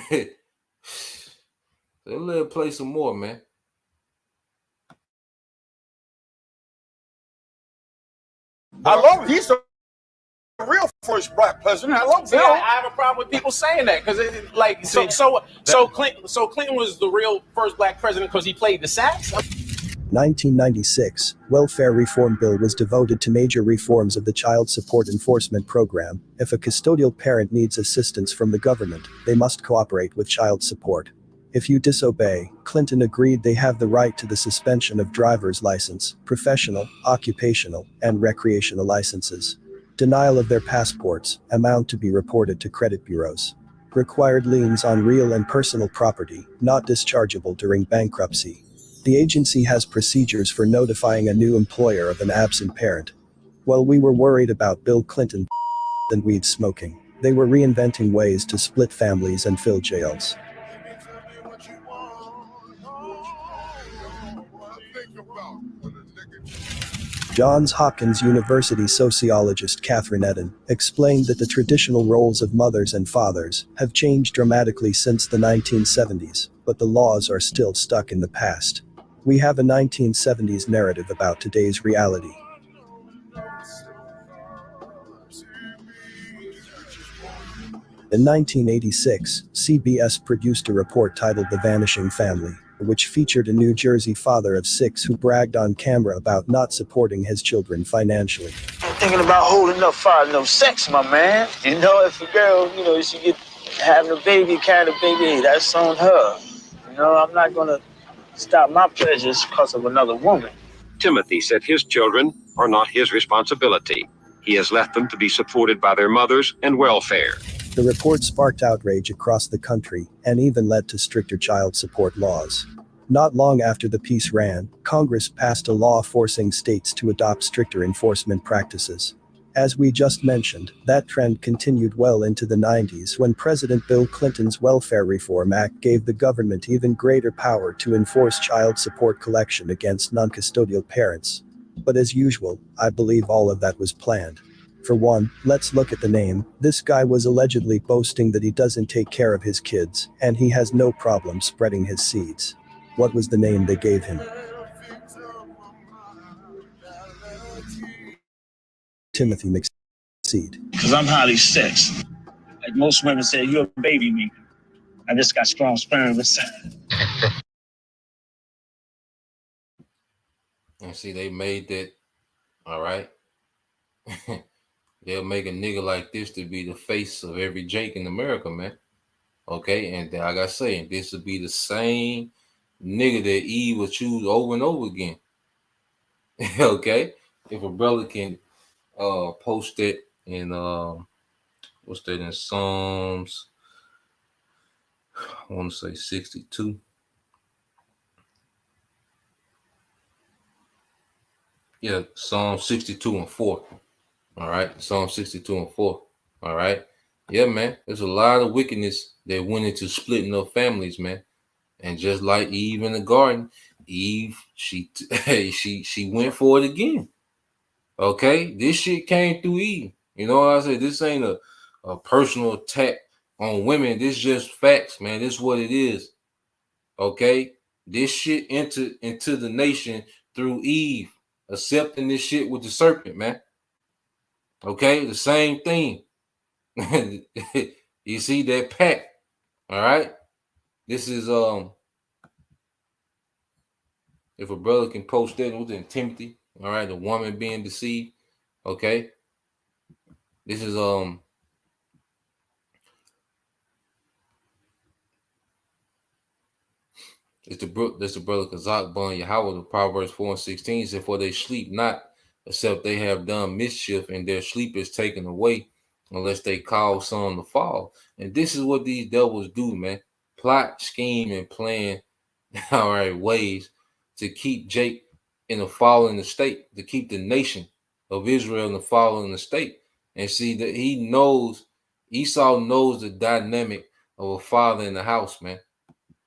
So let us play some more, man. I love he's the real first black president. I love Bill. I have a problem with people saying that because Clinton was the real first black president because he played the sax. 1996, welfare reform bill was devoted to major reforms of the child support enforcement program. If a custodial parent needs assistance from the government, they must cooperate with child support. If you disobey, Clinton agreed they have the right to the suspension of driver's license, professional, occupational, and recreational licenses. Denial of their passports, amount to be reported to credit bureaus. Required liens on real and personal property, not dischargeable during bankruptcy. The agency has procedures for notifying a new employer of an absent parent. While we were worried about Bill Clinton and weed smoking, they were reinventing ways to split families and fill jails. Johns Hopkins University sociologist Catherine Eden explained that the traditional roles of mothers and fathers have changed dramatically since the 1970s, but the laws are still stuck in the past. We have a 1970s narrative about today's reality. In 1986, CBS produced a report titled The Vanishing Family, which featured a New Jersey father of 6 who bragged on camera about not supporting his children financially. I'm thinking about holding up for no sex, my man. You know, if a girl, she get having a baby, carrying a baby, hey, that's on her. I'm not gonna stop my pleasures because of another woman. Timothy said his children are not his responsibility. He has left them to be supported by their mothers and welfare. The report sparked outrage across the country and even led to stricter child support laws. Not long after the piece ran, Congress passed a law forcing states to adopt stricter enforcement practices. As we just mentioned, that trend continued well into the 90s when President Bill Clinton's Welfare Reform Act gave the government even greater power to enforce child support collection against non-custodial parents. But as usual, I believe all of that was planned. For one, let's look at the name. This guy was allegedly boasting that he doesn't take care of his kids, and he has no problem spreading his seeds. What was the name they gave him? Timothy McSeed. Because I'm highly sexed. Like most women say, you're a baby me. I just got strong sperm inside. And see, they made that, all right? They'll make a nigga like this to be the face of every Jake in America, man. Okay, and like I say, this will be the same nigga that Eve would choose over and over again. Okay, if a brother can post it in what's that in Psalms? I want to say 62. Yeah, Psalm 62 and 4. All right, Psalm 62 and 4. All right. Yeah, man. There's a lot of wickedness that went into splitting up families, man. And just like Eve in the garden, Eve, she went for it again. Okay, this shit came through Eve. You know what I said? This ain't a personal attack on women. This just facts, man. This is what it is. Okay, this shit entered into the nation through Eve, accepting this shit with the serpent, man. Okay, the same thing. You see that pack? All right. This is if a brother can post that within Timothy, all right, the woman being deceived. Okay. This is that's the brother Kazak Bun Yahweh, the Proverbs 4:16 said, for they sleep not, except they have done mischief, and their sleep is taken away, unless they cause some to fall. And this is what these devils do, man. Plot, scheme, and plan, all right, ways to keep Jake in a fallen state, to keep the nation of Israel in a fallen state. And see that Esau knows the dynamic of a father in the house, man.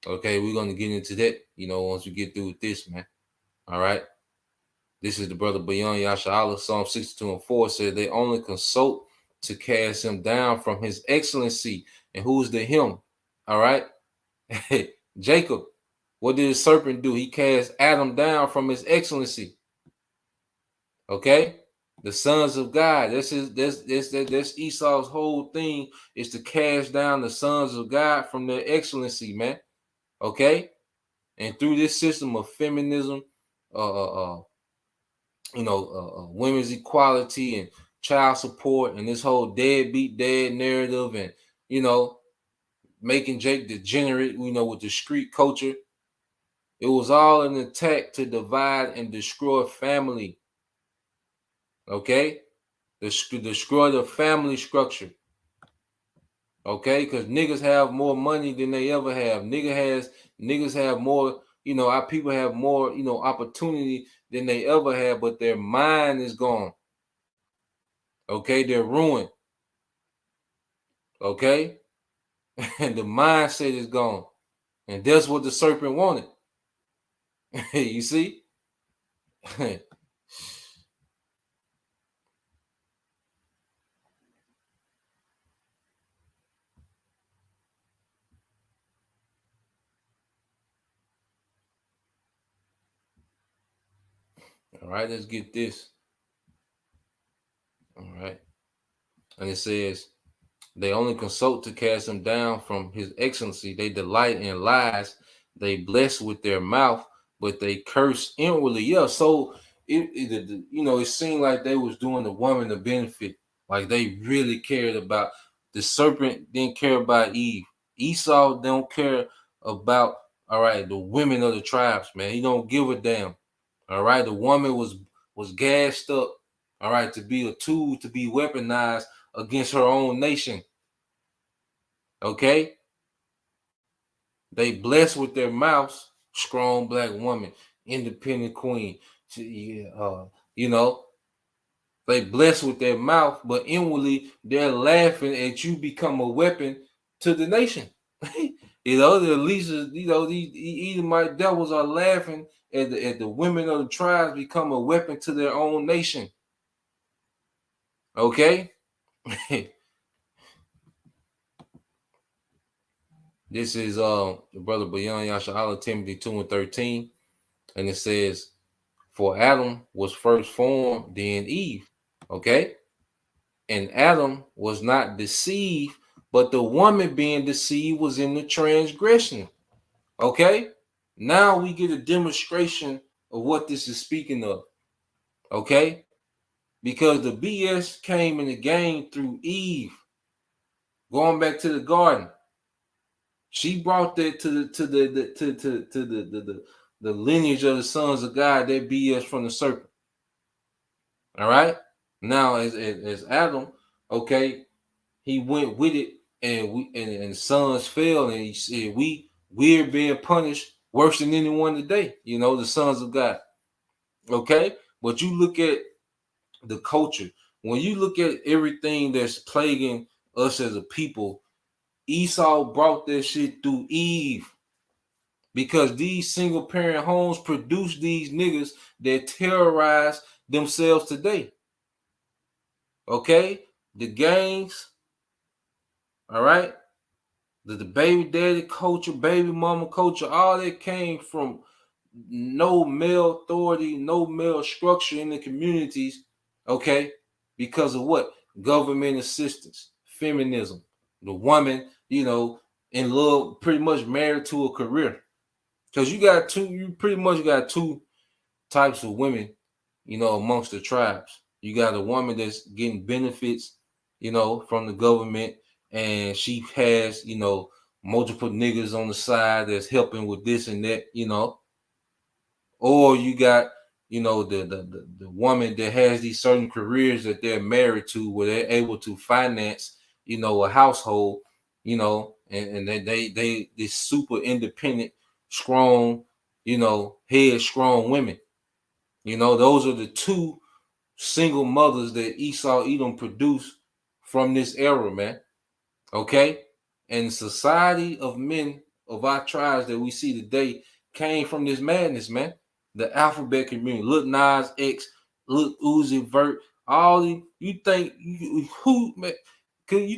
Okay, we're going to get into that, once we get through with this, man. All right. This is the brother Beyond Yasha Psalm 62:4 says they only consult to cast him down from his excellency. And who's the him? All right. Jacob. What did the serpent do? He cast Adam down from his excellency. Okay. The sons of God. That's Esau's whole thing, is to cast down the sons of God from their excellency, man. Okay. And through this system of feminism, women's equality and child support and this whole deadbeat dad narrative and, making Jake degenerate, with the street culture. It was all an attack to divide and destroy family. Okay? Destroy the family structure. Okay? Because niggas have more money than they ever have. Niggas have more, our people have more, opportunity than they ever had, but their mind is gone. Okay? They're ruined. Okay? And the mindset is gone. And that's what the serpent wanted. You see? All right, let's get this. All right. And it says, they only consult to cast him down from his excellency. They delight in lies. They bless with their mouth, but they curse inwardly. Yeah, so it seemed like they was doing the woman a benefit. Like they really cared about the serpent, didn't care about Eve. Esau don't care about, all right, the women of the tribes, man. He don't give a damn. All right, the woman was gassed up, all right, to be a tool to be weaponized against her own nation. Okay, they bless with their mouths, strong black woman, independent queen. They bless with their mouth, but inwardly they're laughing at you become a weapon to the nation. The least, these Edomite devils are laughing at the women of the tribes become a weapon to their own nation. Okay. This is the brother Bayan Yasha Timothy 2:13, and it says, for Adam was first formed, then Eve. Okay. And Adam was not deceived, but the woman being deceived was in the transgression. Okay. Now we get a demonstration of what this is speaking of. Okay. Because the BS came in the game through Eve. Going back to the garden. She brought that to the lineage of the sons of God, that BS from the serpent. All right. Now, as Adam, okay, he went with it, and sons fell, and he said, we're being punished worse than anyone today. The sons of God. Okay, but you look at the culture. When you look at everything that's plaguing us as a people, Esau brought that shit through Eve, because these single parent homes produce these niggas that terrorize themselves today. Okay, the gangs, all right, the baby daddy culture, baby mama culture, all that came from no male authority, no male structure in the communities, okay, because of what? Government assistance, feminism, the woman, in love, pretty much married to a career. Because you pretty much got two types of women, amongst the tribes. You got a woman that's getting benefits, from the government, and she has, multiple niggas on the side that's helping with this and that, or you got, the woman that has these certain careers that they're married to, where they're able to finance, a household, and they super independent, strong, headstrong women. Those are the two single mothers that Esau Edom produced from this era, man. Okay? And society of men of our tribes that we see today came from this madness, man. The alphabet community, Lil Nas X, Lil Uzi Vert, all the, you think you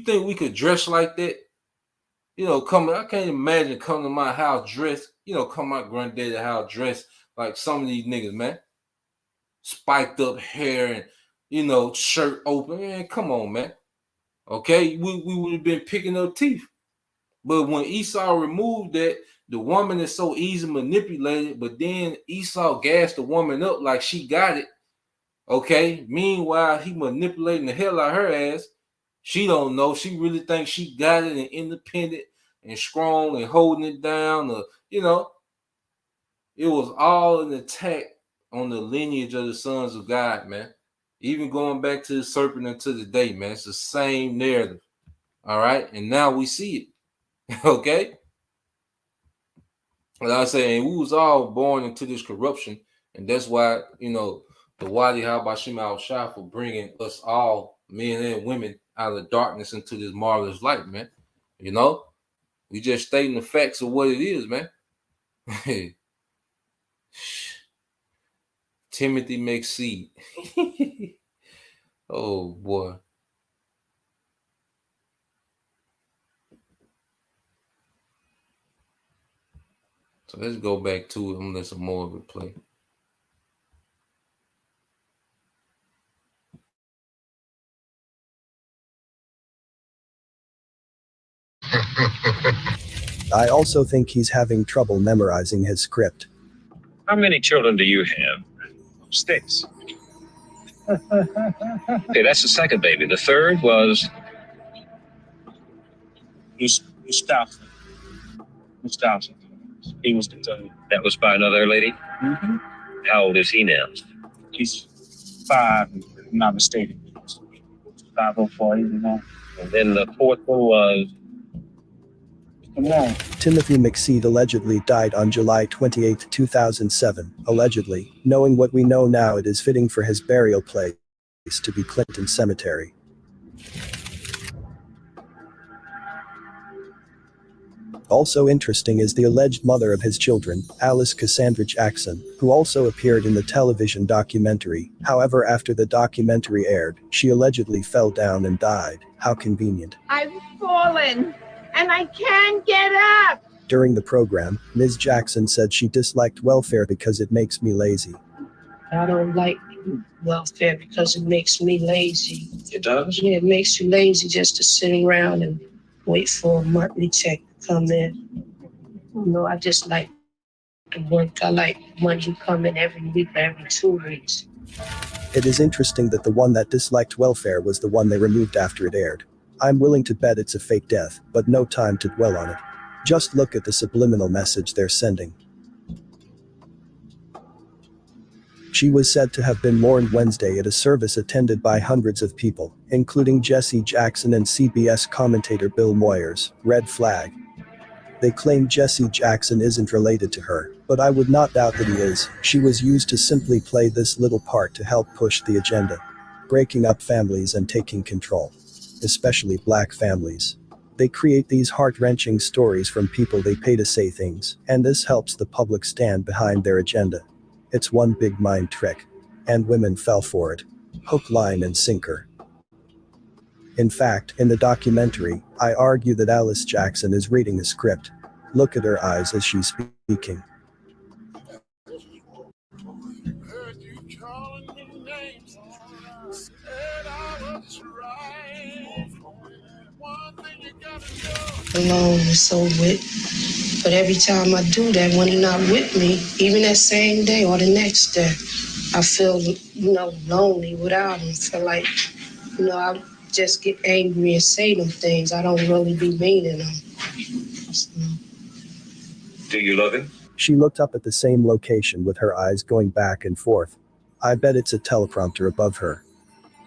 think we could dress like that? I can't imagine coming to my house dressed, come my granddaddy's house dressed like some of these niggas, man. Spiked up hair and shirt open. Man, come on, man. Okay, we would have been picking up teeth. But when Esau removed that, the woman is so easy manipulated, but then Esau gassed the woman up like she got it. Okay. Meanwhile, he manipulating the hell out of her ass. She don't know. She really thinks she got it and independent and strong and holding it down. It was all an attack on the lineage of the sons of God, man. Even going back to the serpent until the day, man. It's the same narrative. All right. And now we see it. Okay. Like I say, we was all born into this corruption. And that's why, the Wadi Habashim al Shah for bringing us all, men and women, out of darkness into this marvelous light, man. We just stating the facts of what it is, man. Timothy makes seed. Oh boy. So let's go back to it. I'm gonna let some more of it play. I also think he's having trouble memorizing his script. How many children do you have? 6. Okay, that's the second baby. The third was Mustafa. He was the third. That was by another lady? Mm-hmm. How old is he now? He's 5, if I'm not mistaken. 504, And then the fourth one was... Timothy McSeed allegedly died on July 28, 2007. Allegedly, knowing what we know now, it is fitting for his burial place to be Clinton Cemetery. Also interesting is the alleged mother of his children, Alice Cassandra Jackson, who also appeared in the television documentary. However, after the documentary aired, she allegedly fell down and died. How convenient. I've fallen, and I can't get up. During the program, Ms. Jackson said she disliked welfare because it makes me lazy. I don't like welfare because it makes me lazy. It does? Yeah, it makes you lazy just to sit around and wait for a monthly check to come in. I just like to work. I like money coming every week or every 2 weeks. It is interesting that the one that disliked welfare was the one they removed after it aired. I'm willing to bet it's a fake death, but no time to dwell on it. Just look at the subliminal message they're sending. She was said to have been mourned Wednesday at a service attended by hundreds of people, including Jesse Jackson and CBS commentator Bill Moyers. Red flag. They claim Jesse Jackson isn't related to her, but I would not doubt that he is. She was used to simply play this little part to help push the agenda. Breaking up families and taking control. Especially black families. They create these heart-wrenching stories from people they pay to say things, and this helps the public stand behind their agenda. It's one big mind trick. And women fell for it. Hook, line, and sinker. In fact, in the documentary, I argue that Alice Jackson is reading a script. Look at her eyes as she's speaking. Alone is so with. But every time I do that, when he's not with me, even that same day or the next day, I feel, lonely without him. Feel like, I just get angry and say them things. I don't really be meaning them. Do you love him? She looked up at the same location with her eyes going back and forth. I bet it's a teleprompter above her.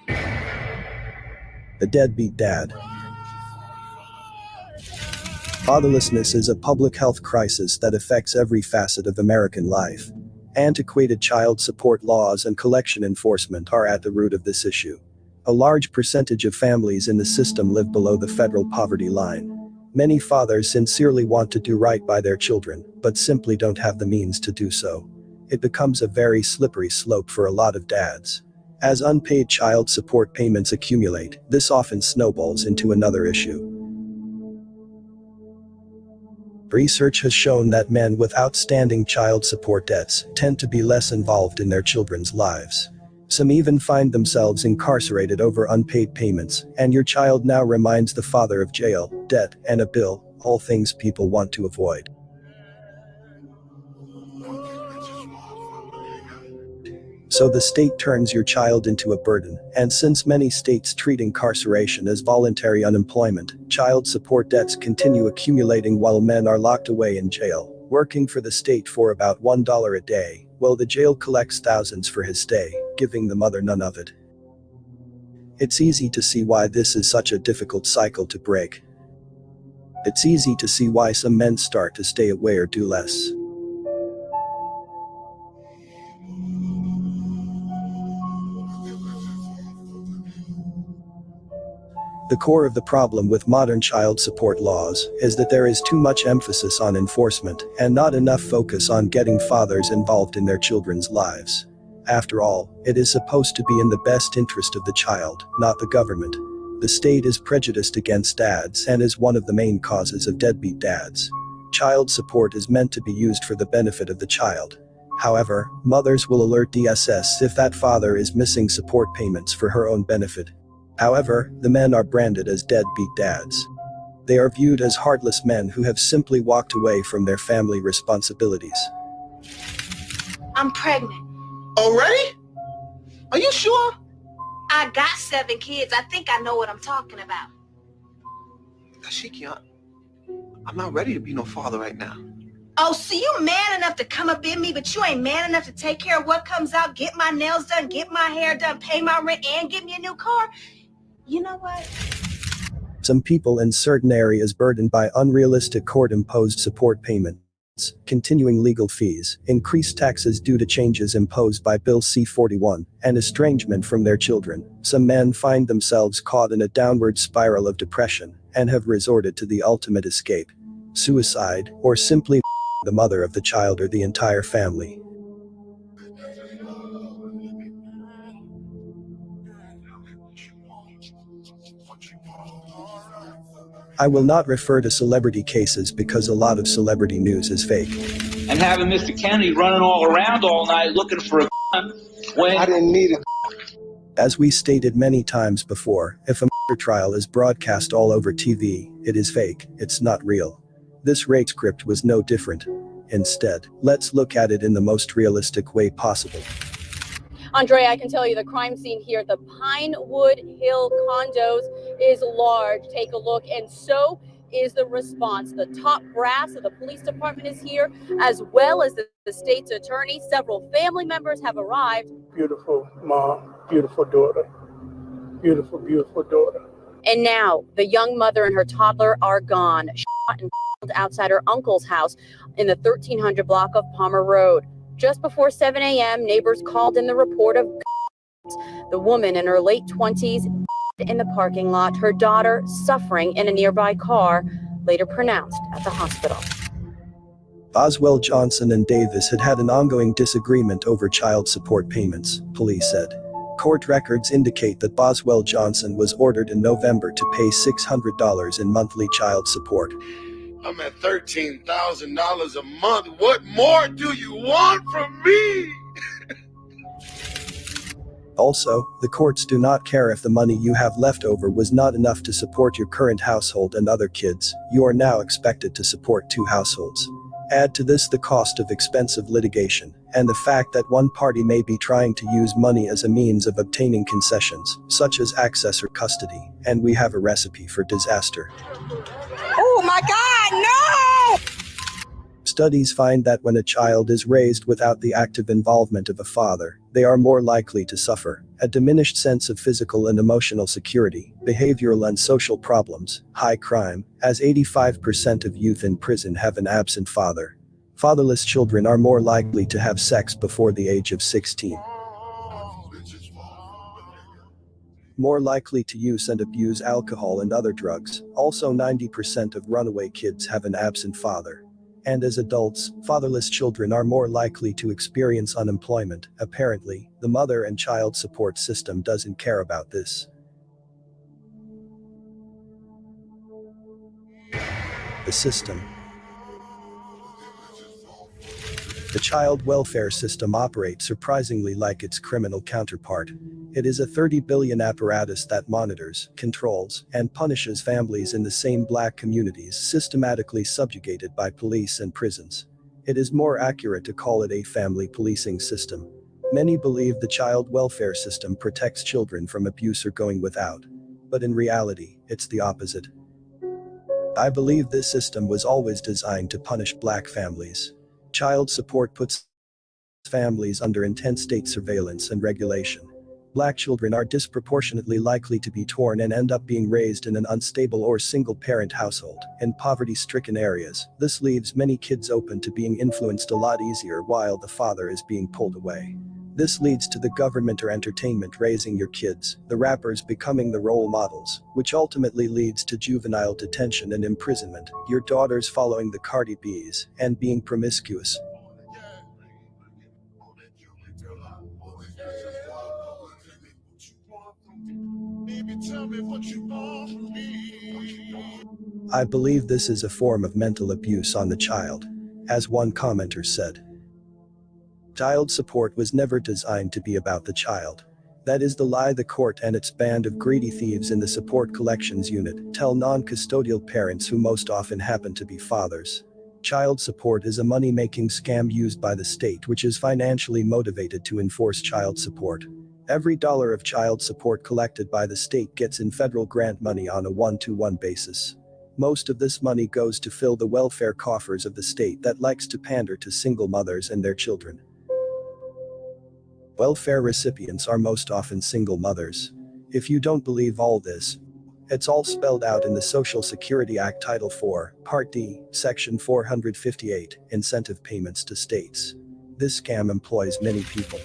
The deadbeat dad. Fatherlessness is a public health crisis that affects every facet of American life. Antiquated child support laws and collection enforcement are at the root of this issue. A large percentage of families in the system live below the federal poverty line. Many fathers sincerely want to do right by their children, but simply don't have the means to do so. It becomes a very slippery slope for a lot of dads. As unpaid child support payments accumulate, this often snowballs into another issue. Research has shown that men with outstanding child support debts tend to be less involved in their children's lives. Some even find themselves incarcerated over unpaid payments, and your child now reminds the father of jail, debt, and a bill, all things people want to avoid. So the state turns your child into a burden, and since many states treat incarceration as voluntary unemployment, child support debts continue accumulating while men are locked away in jail, working for the state for about $1 a day, while the jail collects thousands for his stay, giving the mother none of it. It's easy to see why this is such a difficult cycle to break. It's easy to see why some men start to stay away or do less. The core of the problem with modern child support laws is that there is too much emphasis on enforcement and not enough focus on getting fathers involved in their children's lives. After all, it is supposed to be in the best interest of the child, not the government. The state is prejudiced against dads and is one of the main causes of deadbeat dads. Child support is meant to be used for the benefit of the child. However, mothers will alert DSS if that father is missing support payments for her own benefit. However, the men are branded as deadbeat dads. They are viewed as heartless men who have simply walked away from their family responsibilities. I'm pregnant. Already? Are you sure? I got 7 kids. I think I know what I'm talking about. Tashiki, I'm not ready to be no father right now. Oh, so you man enough to come up in me, but you ain't man enough to take care of what comes out, get my nails done, get my hair done, pay my rent, and give me a new car? You know what? Some people in certain areas burdened by unrealistic court-imposed support payments, continuing legal fees, increased taxes due to changes imposed by Bill C-41, and estrangement from their children. Some men find themselves caught in a downward spiral of depression and have resorted to the ultimate escape: suicide, or simply the mother of the child or the entire family. I will not refer to celebrity cases because a lot of celebrity news is fake. And having Mr. Kennedy running all around all night looking for a gun when I didn't need it. As we stated many times before, if a murder trial is broadcast all over TV, it is fake, it's not real. This rape script was no different. Instead, let's look at it in the most realistic way possible. Andre, I can tell you the crime scene here at the Pinewood Hill condos is large. Take a look, and so is the response. The top brass of the police department is here, as well as the state's attorney. Several family members have arrived. Beautiful mom, beautiful daughter, beautiful, beautiful daughter. And now the young mother and her toddler are gone, shot and killed outside her uncle's house in the 1300 block of Palmer Road. Just before 7 a.m., neighbors called in the report of the woman in her late 20s in the parking lot, her daughter suffering in a nearby car, later pronounced at the hospital. Boswell Johnson and Davis had an ongoing disagreement over child support payments, police said. Court records indicate that Boswell Johnson was ordered in November to pay $600 in monthly child support. I'm at $13,000 a month. What more do you want from me? Also, the courts do not care if the money you have left over was not enough to support your current household and other kids. You are now expected to support 2 households. Add to this the cost of expensive litigation, and the fact that one party may be trying to use money as a means of obtaining concessions, such as access or custody, and we have a recipe for disaster. Oh my God, no! Studies find that when a child is raised without the active involvement of a father, they are more likely to suffer a diminished sense of physical and emotional security, behavioral and social problems, high crime, as 85% of youth in prison have an absent father. Fatherless children are more likely to have sex before the age of 16. More likely to use and abuse alcohol and other drugs. Also, 90% of runaway kids have an absent father. And as adults, fatherless children are more likely to experience unemployment. Apparently, the mother and child support system doesn't care about this. The system. The child welfare system operates surprisingly like its criminal counterpart. It is a $30 billion apparatus that monitors, controls, and punishes families in the same black communities systematically subjugated by police and prisons. It is more accurate to call it a family policing system. Many believe the child welfare system protects children from abuse or going without. But in reality, it's the opposite. I believe this system was always designed to punish black families. Child support puts families under intense state surveillance and regulation. Black children are disproportionately likely to be torn and end up being raised in an unstable or single-parent household in poverty-stricken areas. This leaves many kids open to being influenced a lot easier while the father is being pulled away. This leads to the government or entertainment raising your kids, the rappers becoming the role models, which ultimately leads to juvenile detention and imprisonment, your daughters following the Cardi B's, and being promiscuous. I believe this is a form of mental abuse on the child. As one commenter said, child support was never designed to be about the child. That is the lie the court and its band of greedy thieves in the support collections unit tell non-custodial parents who most often happen to be fathers. Child support is a money-making scam used by the state which is financially motivated to enforce child support. Every dollar of child support collected by the state gets in federal grant money on a one-to-one basis. Most of this money goes to fill the welfare coffers of the state that likes to pander to single mothers and their children. Welfare recipients are most often single mothers. If you don't believe all this, it's all spelled out in the Social Security Act Title IV, Part D, Section 458, Incentive Payments to States. This scam employs many people.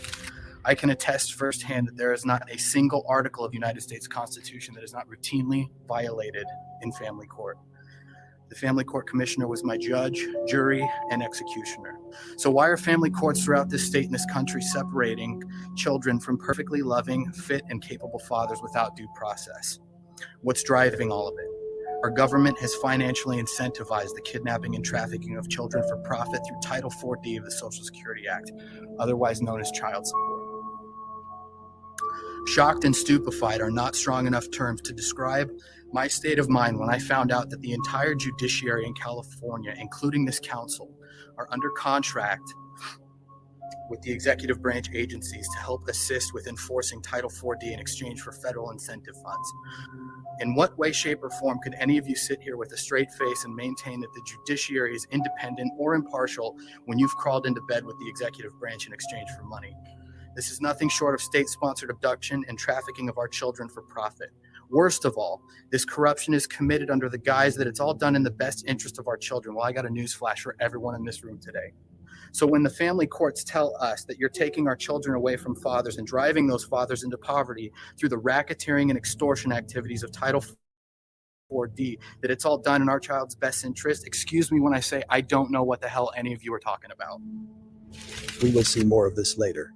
I can attest firsthand that there is not a single article of the United States Constitution that is not routinely violated in family court. The family court commissioner was my judge, jury, and executioner. So why are family courts throughout this state and this country separating children from perfectly loving, fit, and capable fathers without due process? What's driving all of it? Our government has financially incentivized the kidnapping and trafficking of children for profit through Title 4D of the Social Security Act, otherwise known as child support. Shocked and stupefied are not strong enough terms to describe my state of mind when I found out that the entire judiciary in California, including this council, are under contract with the executive branch agencies to help assist with enforcing Title 4D in exchange for federal incentive funds. In what way, shape, or form could any of you sit here with a straight face and maintain that the judiciary is independent or impartial when you've crawled into bed with the executive branch in exchange for money? This is nothing short of state-sponsored abduction and trafficking of our children for profit. Worst of all, this corruption is committed under the guise that it's all done in the best interest of our children. Well, I got a news flash for everyone in this room today. So when the family courts tell us that you're taking our children away from fathers and driving those fathers into poverty through the racketeering and extortion activities of Title 4D, that it's all done in our child's best interest, excuse me when I say I don't know what the hell any of you are talking about. We will see more of this later.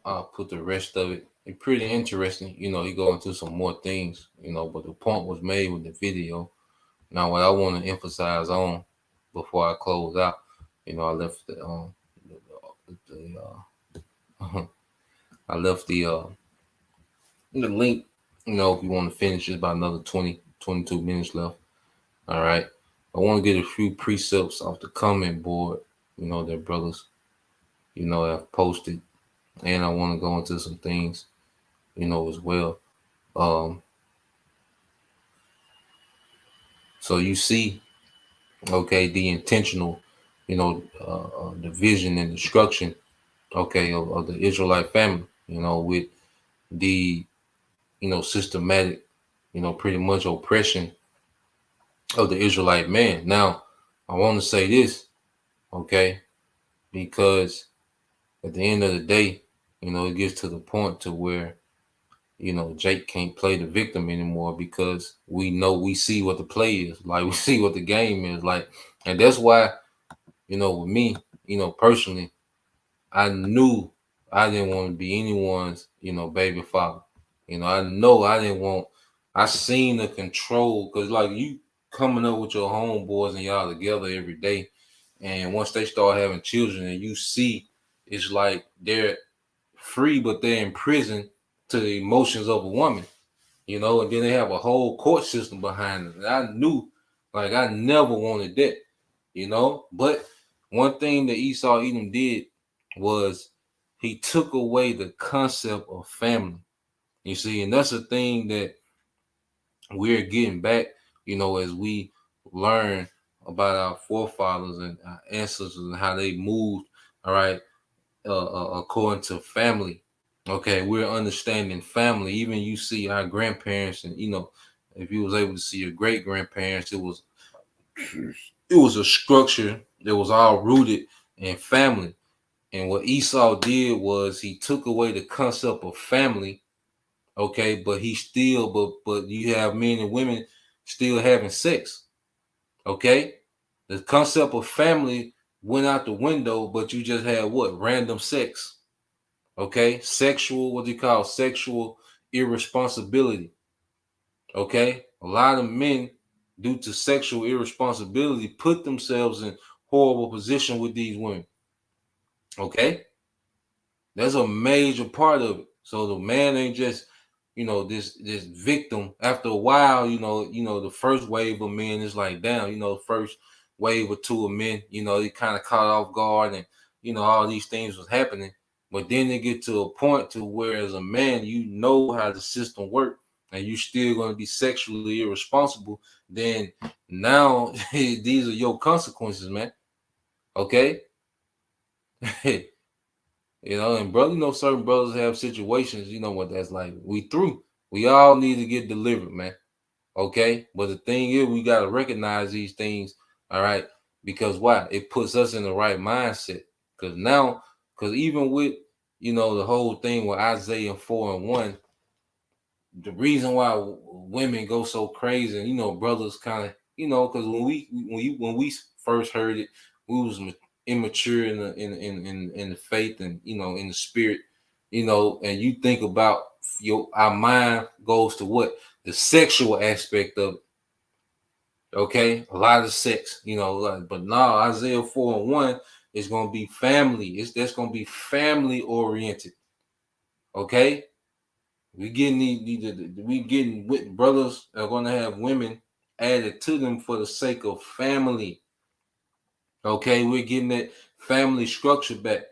I'll put the rest of it. It's pretty interesting. You know, he go into some more things, you know, but the point was made with the video. Now, what I want to emphasize on before I close out, you know, I left I left the link, you know, if you want to finish, it's about another 20, 22 minutes left. All right. I want to get a few precepts off the comment board, you know, that brothers, you know, have posted. And I want to go into some things, you know, as well. So you see, okay, the intentional, you know, the vision and destruction, okay, of the Israelite family, you know, with the, you know, systematic, you know, pretty much oppression of the Israelite man. Now, I want to say this, okay, because at the end of the day, you know, it gets to the point to where, you know, Jake can't play the victim anymore because we see what the play is, like we see what the game is like. And that's why, you know, with me, you know, personally, I knew I didn't want to be anyone's, you know, baby father. You know, I know I didn't want, I seen the control, because like you coming up with your homeboys and y'all together every day. And once they start having children and you see it's like they're free, but they're in prison to the emotions of a woman, you know, and then they have a whole court system behind it. And I knew, like, I never wanted that, you know. But one thing that Esau Edom did was he took away the concept of family. You see, and that's a thing that we're getting back, you know, as we learn about our forefathers and our ancestors and how they moved, all right, according to family. Okay, we're understanding family. Even you see our grandparents, and you know, if you was able to see your great grandparents, it was a structure that was all rooted in family. And what Esau did was he took away the concept of family. Okay, but he still, but you have men and women still having sex. Okay, the concept of family went out the window, but you just had what? Random sex. Okay, sexual, what do you call sexual irresponsibility? Okay, a lot of men, due to sexual irresponsibility, put themselves in horrible position with these women. Okay, that's a major part of it. So the man ain't just, you know, this victim. After a while, you know, the first wave of men is like, damn, you know, first wave or two of men, you know, they kind of caught off guard, and you know, all these things was happening. But then they get to a point to where, as a man, you know how the system works, and you still going to be sexually irresponsible. Then now these are your consequences, man. Okay. You know, and brother, you know, certain brothers have situations, you know what that's like. We through. We all need to get delivered, man. Okay. But the thing is, we got to recognize these things, all right? Because why? It puts us in the right mindset. Because now, because even with, you know, the whole thing with Isaiah 4:1, the reason why women go so crazy, and you know, brothers kind of, you know, because when we first heard it, we was immature in the faith, and you know, in the spirit, you know, and you think about our mind goes to what? The sexual aspect of it. Okay, a lot of sex, you know, like, but now Isaiah 4:1 is gonna be family. That's gonna be family oriented. Okay. We getting with brothers are going to have women added to them for the sake of family. Okay, we're getting that family structure back.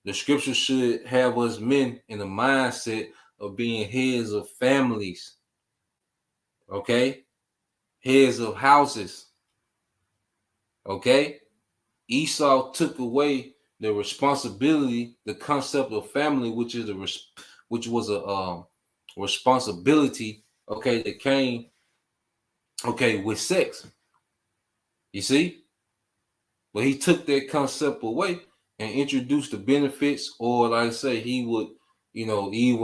The scripture should have us men in the mindset of being heads of families. Okay, heads of houses. Okay, Esau took away the responsibility, the concept of family, which was a responsibility. Okay, that came with sex. You see, but he took that concept away and introduced the benefits, or like I say, he would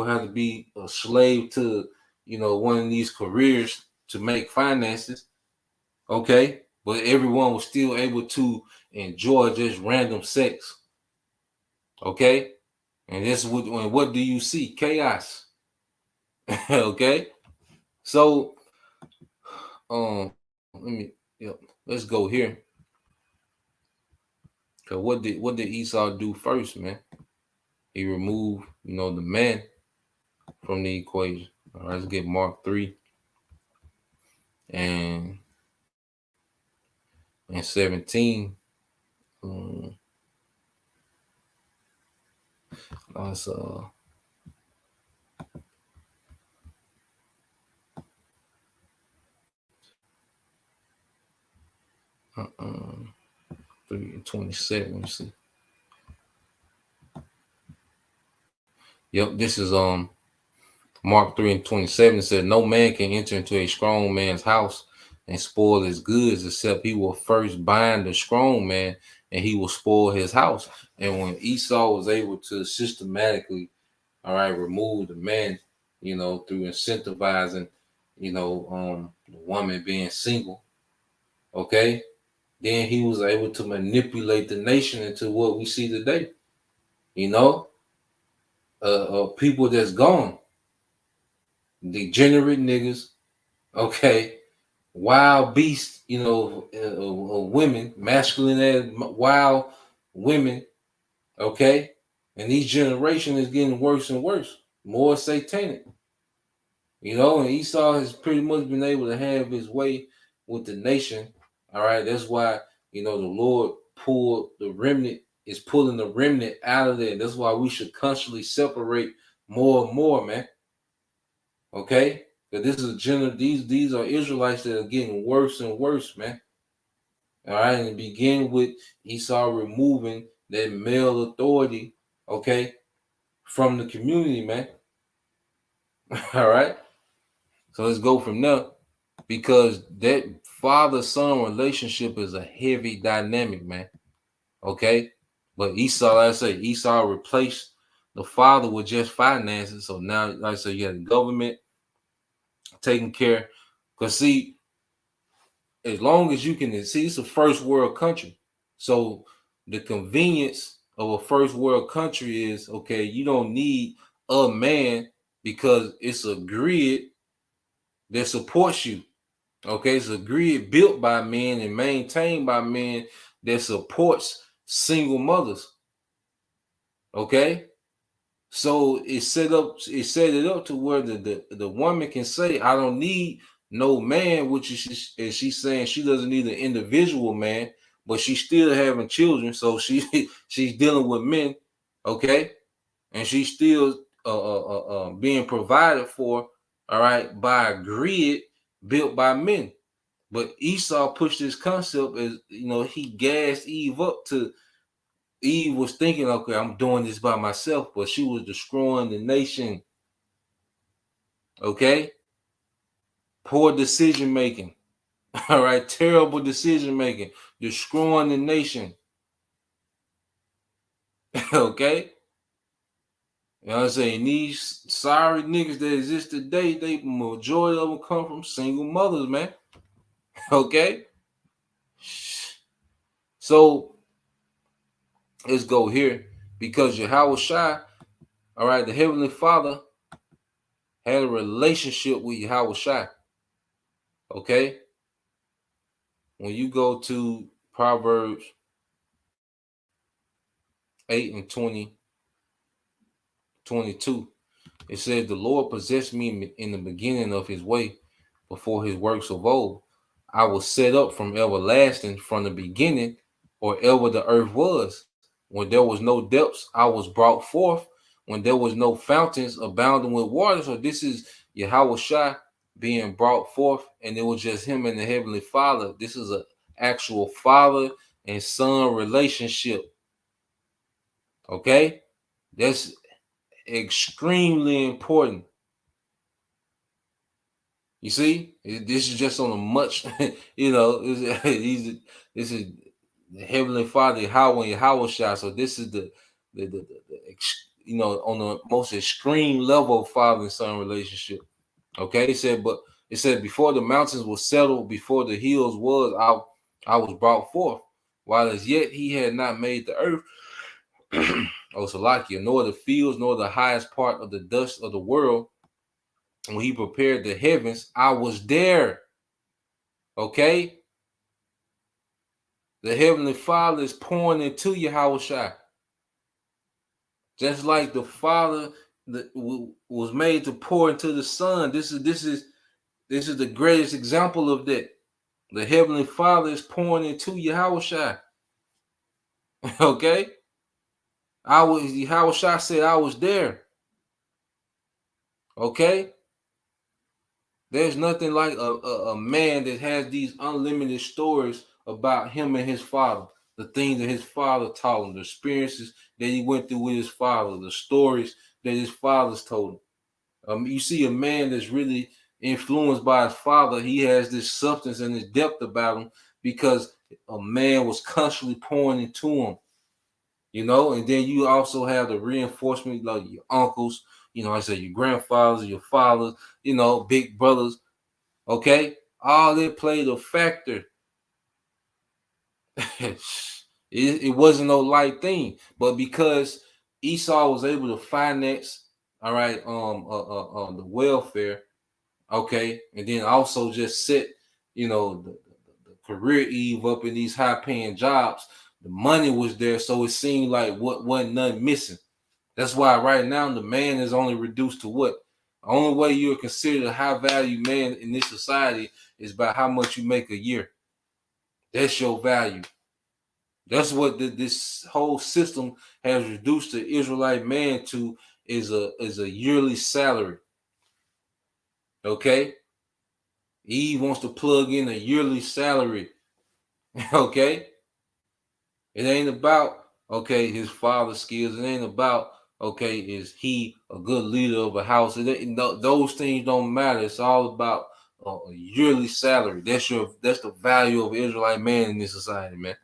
have to be a slave to, you know, one of these careers to make finances. Okay, but everyone was still able to enjoy just random sex. Okay, And this what do you see? Chaos. Okay. So let's go here. Cause what did Esau do first, man? He removed, the man from the equation. All right, let's get Mark 3 and 17. Let's 3 and 27. Let's see. Yep, this is Mark 3 and 27. It said, no man can enter into a strong man's house and spoil his goods, except he will first bind the strong man, and he will spoil his house. And when Esau was able to systematically, remove the man, through incentivizing, the woman being single, okay, then he was able to manipulate the nation into what we see today. People that's gone, degenerate niggas, okay, wild beasts, women, masculine as wild women, okay, and each generation is getting worse and worse, more satanic, and Esau has pretty much been able to have his way with the nation. All right, that's why the Lord is pulling the remnant out of there. That's why we should constantly separate more and more, man. Okay, because this is these are Israelites that are getting worse and worse, man. All right, and begin with Esau removing that male authority, okay, from the community, man. All right, so let's go from there, because that father-son relationship is a heavy dynamic, man. Okay, but Esau, like I say, Esau replaced the father with just finances. So now, like I said, you have the government taking care. Because see, as long as you can see, it's a first world country. So the convenience of a first world country is, okay, you don't need a man because it's a grid that supports you. Okay, it's a grid built by men and maintained by men that supports single mothers. Okay, so it set it up to where the woman can say, I don't need no man, which is she's saying she doesn't need an individual man, but she's still having children, so she's dealing with men, okay, and she's still being provided for, all right, by a grid built by men. But Esau pushed this concept as he gassed Eve up to. Eve was thinking, okay, I'm doing this by myself, but she was destroying the nation. Okay? Poor decision making. All right, terrible decision making, destroying the nation. Okay? You know what I'm saying? These sorry niggas that exist today, the majority of them come from single mothers, man. Okay? So let's go here, because Yahweh Shai, all right, the Heavenly Father had a relationship with Yahweh Shai. Okay? When you go to Proverbs 8 and 22, it says, the Lord possessed me in the beginning of his way, before his works of old. I was set up from everlasting, from the beginning, or ever the earth was. When there was no depths, I was brought forth. When there was no fountains abounding with water. So this is Yahweh Shai being brought forth, and it was just him and the Heavenly Father. This is an actual father and son relationship. Okay? That's extremely important. You see, this is just on a much, this is the Heavenly Father, Yahweh and Yahweh Shai. So this is the on the most extreme level of father and son relationship. Okay, it said before the mountains were settled, before the hills was, I was brought forth, while as yet he had not made the earth. Oh, Salakia, nor the fields, nor the highest part of the dust of the world. When he prepared the heavens, I was there. Okay? The Heavenly Father is pouring into you, Yahushua. Just like the Father that was made to pour into the Son. This is the greatest example of that. The Heavenly Father is pouring into you, Yahushua. Okay? Yahushua said I was there. Okay? There's nothing like a man that has these unlimited stories about him and his father, the things that his father taught him, the experiences that he went through with his father, the stories that his fathers told him. You see a man that's really influenced by his father. He has this substance and this depth about him because a man was constantly pouring into him. You know, and then you also have the reinforcement like your uncles, you know, I said your grandfathers, your fathers, you know, big brothers. Okay, all that played a factor. it wasn't no light thing, but because Esau was able to finance, all right, the welfare, okay, and then also just set, you know, the career Eve up in these high-paying jobs. The money was there, so it seemed like what wasn't nothing missing. That's why right now the man is only reduced to what? The only way you're considered a high value man in this society is by how much you make a year. That's your value. That's what this whole system has reduced the Israelite man to is a yearly salary. Okay? Eve wants to plug in a yearly salary. Okay? It ain't about, okay, his father's skills. It ain't about, okay, is he a good leader of a house? Those things don't matter. It's all about a yearly salary. That's the value of an Israelite man in this society, man.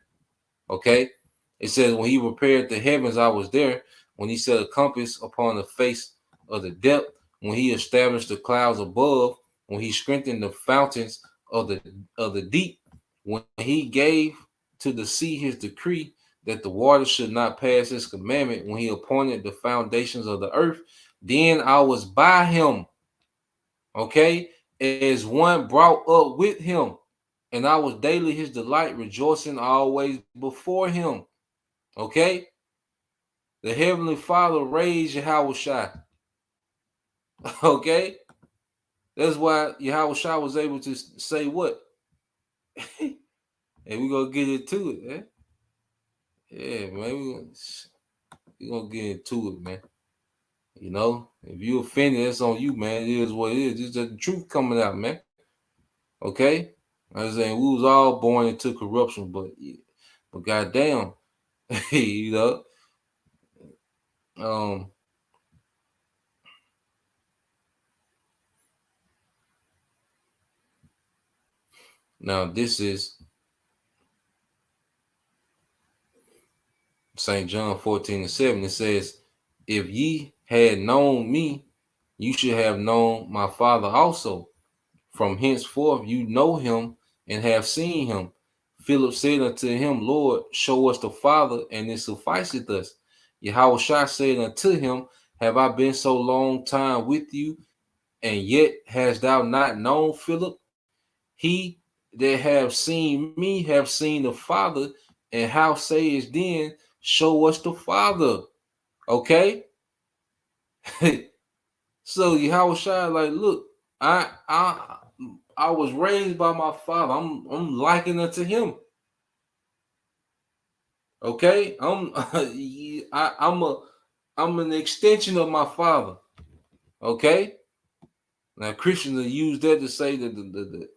Okay? It says, when he prepared the heavens, I was there. When he set a compass upon the face of the depth, when he established the clouds above, when he strengthened the fountains of the deep, when he gave to the sea his decree that the water should not pass his commandment, when he appointed the foundations of the earth, then I was by him, okay, as one brought up with him, and I was daily his delight, rejoicing always before him. Okay? The Heavenly Father raised Yahushua. Okay? That's why Yahushua was able to say what? And we're going to get into it, man. Yeah, man. We're going to get into it, man. You know? If you offended, that's on you, man. It is what it is. It's just the truth coming out, man. Okay? I'm saying we was all born into corruption, but goddamn, you know? Now this is St. John 14:7. It says, if ye had known me, you should have known my Father also. From henceforth you know him and have seen him. Philip said unto him, Lord, show us the Father, and it sufficeth us. Yahushua said unto him, have I been so long time with you, and yet hast thou not known Philip? He that have seen me have seen the Father, and how sayest then, show us the Father? Okay. So Yahushua, like, look, I was raised by my father. I'm likened unto him. Okay, I'm an extension of my father. Okay. Now Christians will use that to say that the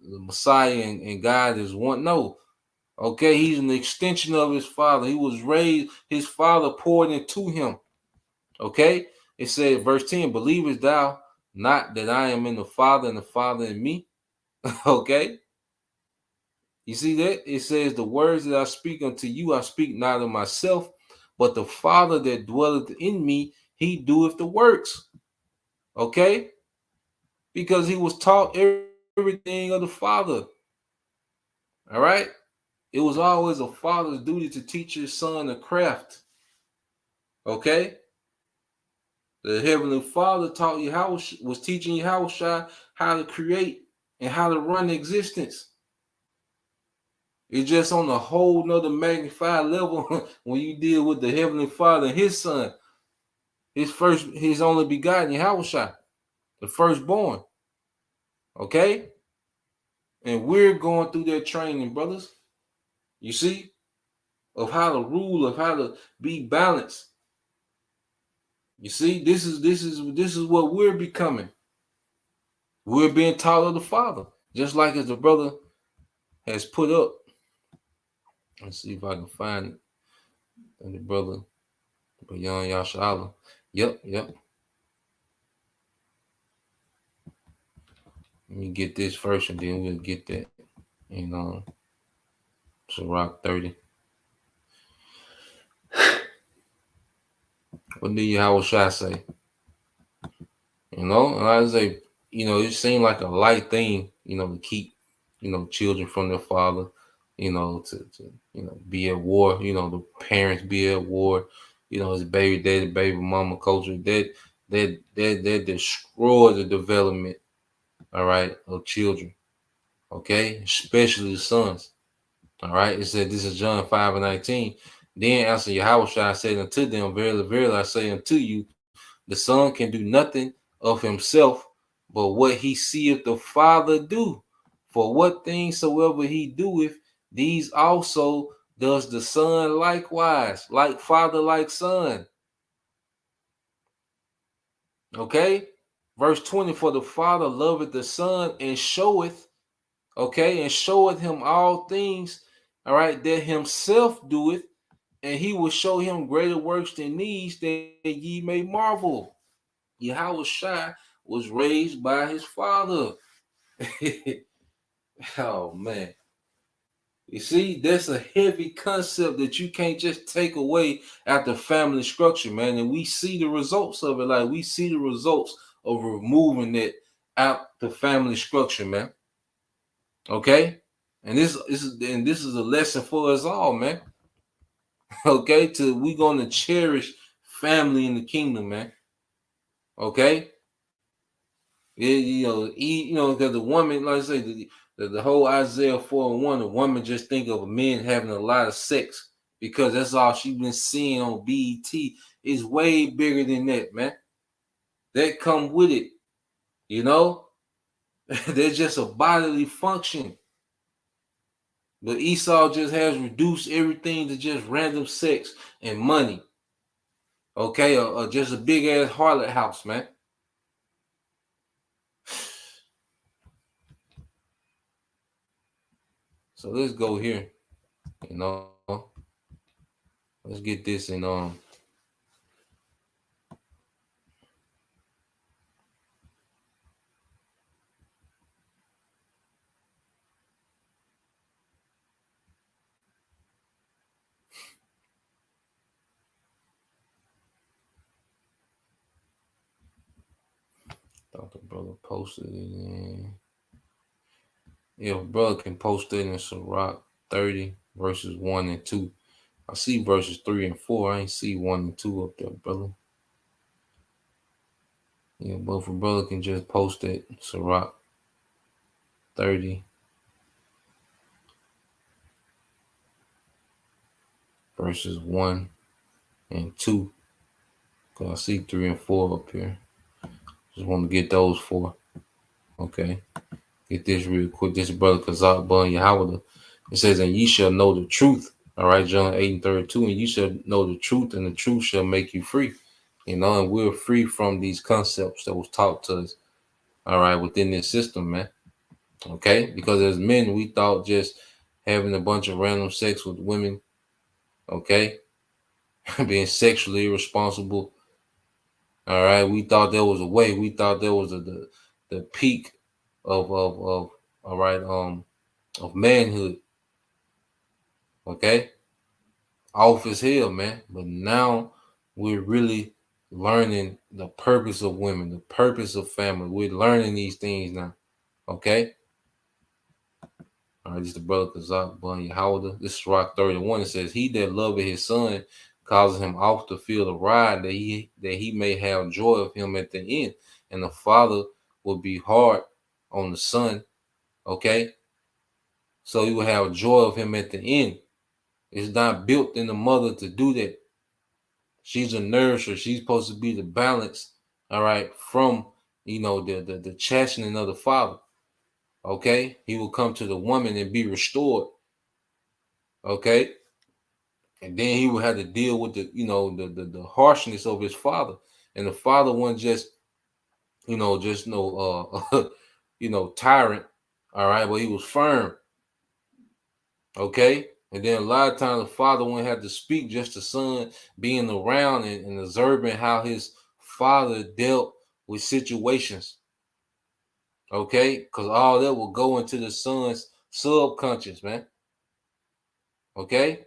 Messiah and God is one. No. Okay, he's an extension of his father. He was raised, his father poured into him. Okay, it says, verse 10, believest thou not that I am in the Father and the Father in me? Okay, you see that? It says, the words that I speak unto you, I speak not of myself, but the Father that dwelleth in me, he doeth the works. Okay, because he was taught everything of the Father. All right, it was always a father's duty to teach his son a craft. Okay? The Heavenly Father taught Yahushua, was teaching Yahushua how to create and how to run existence. It's just on a whole nother magnified level when you deal with the Heavenly Father and His Son, His only begotten Yahushua, the firstborn. Okay? And we're going through that training, brothers. You see? Of how to rule, of how to be balanced. You see, this is what we're becoming. We're being taught of the Father, just like as the brother has put up. Let's see if I can find it. And the brother, Bayan Yashala. Yep. Let me get this first, and then we'll get that. Sirach 30. What do Yahushua say? And I say, it seemed like a light thing, to keep, children from their father, to be at war, the parents be at war, his baby daddy, baby mama culture, that destroys the development, all right, of children, okay, especially the sons. All right, it said, this is John 5:19. Then answer Yahushua said unto them, verily, verily, I say unto you, the son can do nothing of himself, but what he seeth the Father do. For what things soever he doeth, these also does the Son likewise, like Father, like Son. Okay? Verse 20, for the Father loveth the Son and showeth, and showeth him all things, all right, that himself doeth, and he will show him greater works than these, that ye may marvel. Yahushua was raised by his father. Oh man. You see, that's a heavy concept that you can't just take away out the family structure, man. And we see the results of it. Like we see the results of removing it out the family structure, man. Okay? And this is a lesson for us all, man. Okay, we're gonna cherish family in the kingdom, man. Okay. Because the woman, like I say, the whole Isaiah 4:1, the woman just think of men having a lot of sex because that's all she's been seeing on BET. It's way bigger than that, man. That come with it, They're just a bodily function. But Esau just has reduced everything to just random sex and money. Okay, or just a big ass harlot house, man. So let's go here, Let's get this in thought the brother posted it in. Yeah, brother can post it in Sirach 30 verses 1 and 2. I see verses 3 and 4. I ain't see 1 and 2 up there, brother. Yeah, but if a brother can just post it, Sirach 30 verses 1 and 2. Cause I see 3 and 4 up here. Just want to get those 4. Okay. Get this real quick. This brother Kazak Bun Yahweh. It says, and ye shall know the truth. All right, John 8:32. And you shall know the truth, and the truth shall make you free. And we're free from these concepts that was taught to us. All right, within this system, man. Okay, because as men, we thought just having a bunch of random sex with women, okay, being sexually irresponsible. All right, we thought there was a way. We thought there was the peak of all right, of manhood. Okay, off as hell, man. But now we're really learning the purpose of women, the purpose of family. We're learning these things now. Okay. All right, this is the brother Kazak Bun Yahweh. This is Rock 31. It says, he that loveth his son causing him off to feel the ride that he may have joy of him at the end. And the father will be hard on the son, okay? So he will have joy of him at the end. It's not built in the mother to do that. She's a nourisher. She's supposed to be the balance, all right, from, you know, the chastening of the father, okay? He will come to the woman and be restored, okay? And then he will have to deal with the, you know, the harshness of his father. And the father wasn't just, you know, just no you know, tyrant, all right, but he was firm, okay? And then a lot of times the father wouldn't have to speak, just the son being around and observing how his father dealt with situations, okay? Because all that will go into the son's subconscious, man, okay?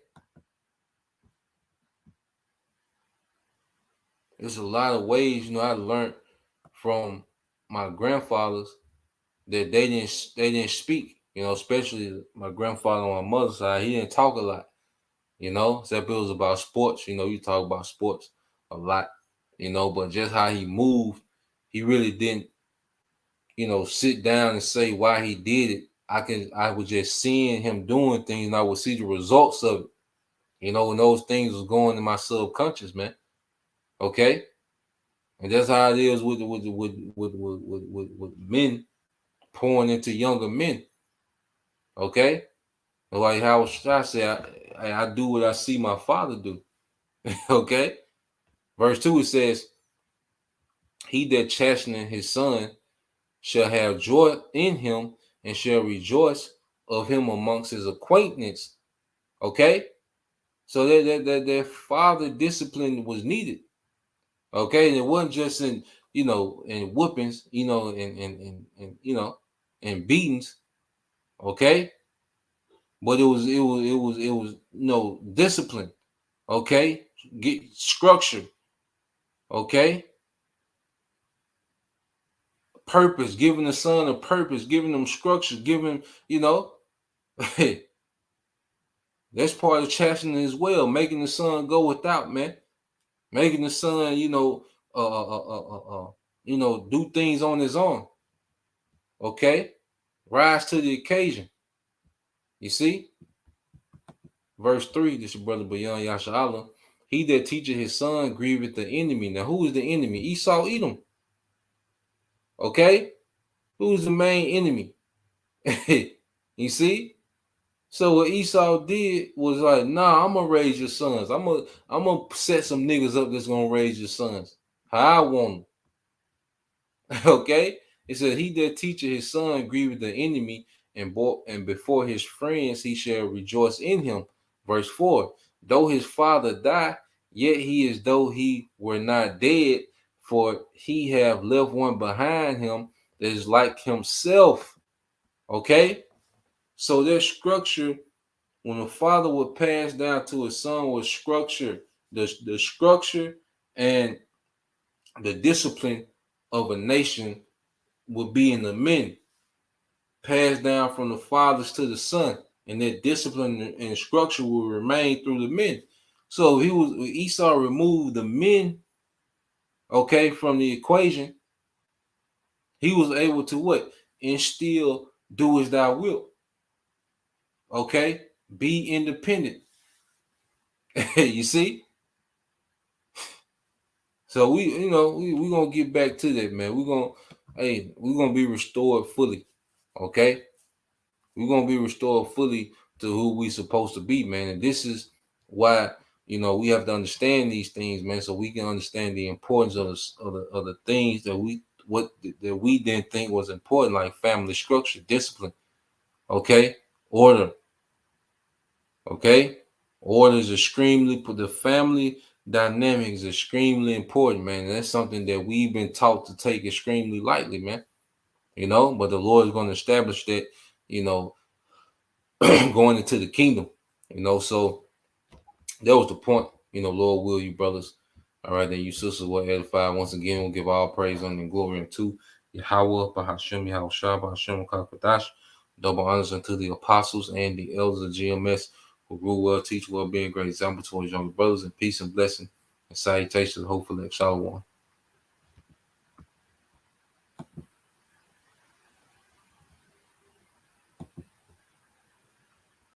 There's a lot of ways, you know, I learned from my grandfathers that they didn't speak, you know, especially my grandfather on my mother's side. He didn't talk a lot, you know, except it was about sports. You know, you talk about sports a lot, you know, but just how he moved, he really didn't, you know, sit down and say why he did it. I was just seeing him doing things, and I would see the results of it, you know, and those things was going in my subconscious, man. Okay. And that's how it is with men pouring into younger men. Okay. Like how I say, I do what I see my father do. Okay. Verse 2, it says, he that chasteneth his son shall have joy in him and shall rejoice of him amongst his acquaintance. Okay. So that father discipline was needed. Okay. And it wasn't just in, you know, in whoopings, you know, and you know, and beatings. Okay. But it was you know, discipline. Okay. Get structure. Okay. Purpose, giving the son a purpose, giving them structure, giving, you know, that's part of chastening as well, making the son go without, man. Making the son, you know, you know, do things on his own. Okay. Rise to the occasion. You see? Verse 3, this is brother Bayan Yasha'Allah. He that teacheth his son grieveth the enemy. Now, who is the enemy? Esau, Edom. Okay? Who's the main enemy? You see? So what Esau did was like, nah, I'm gonna raise your sons. I'm gonna set some niggas up that's gonna raise your sons how I want them. Okay? It said, he that teacheth his son grieveth the enemy, and before his friends he shall rejoice in him. Verse 4, though his father die, yet he is though he were not dead, for he have left one behind him that is like himself. Okay? So there's structure. When the father would pass down to his son was structure, the structure and the discipline of a nation would be in the men, passed down from the fathers to the son, and that discipline and structure will remain through the men. So Esau removed the men, okay, from the equation. He was able to what? Instill, do as thou wilt. Okay, be independent. You see? So we gonna get back to that, man. We're gonna be restored fully. Okay? We're gonna be restored fully to who we supposed to be, man. And this is why, you know, we have to understand these things, man, so we can understand the importance of the things that we didn't think was important, like family structure, discipline, okay, order. Okay, order is extremely, the family dynamic is extremely important, man. And that's something that we've been taught to take extremely lightly, man. You know, but the Lord is going to establish that, you know, going into the kingdom, you know. So that was the point, you know. Lord will, you brothers, all right, and you sisters will edify. Once again, we'll give all praise, honor, and glory unto Yahweh, Bahashem, Yahushua, Bahashem, Kakadash, double honors unto the apostles and the elders of GMS will rule well, teach well, being a great example to his younger brothers, and peace and blessing and salutations, hopefully, Shalom.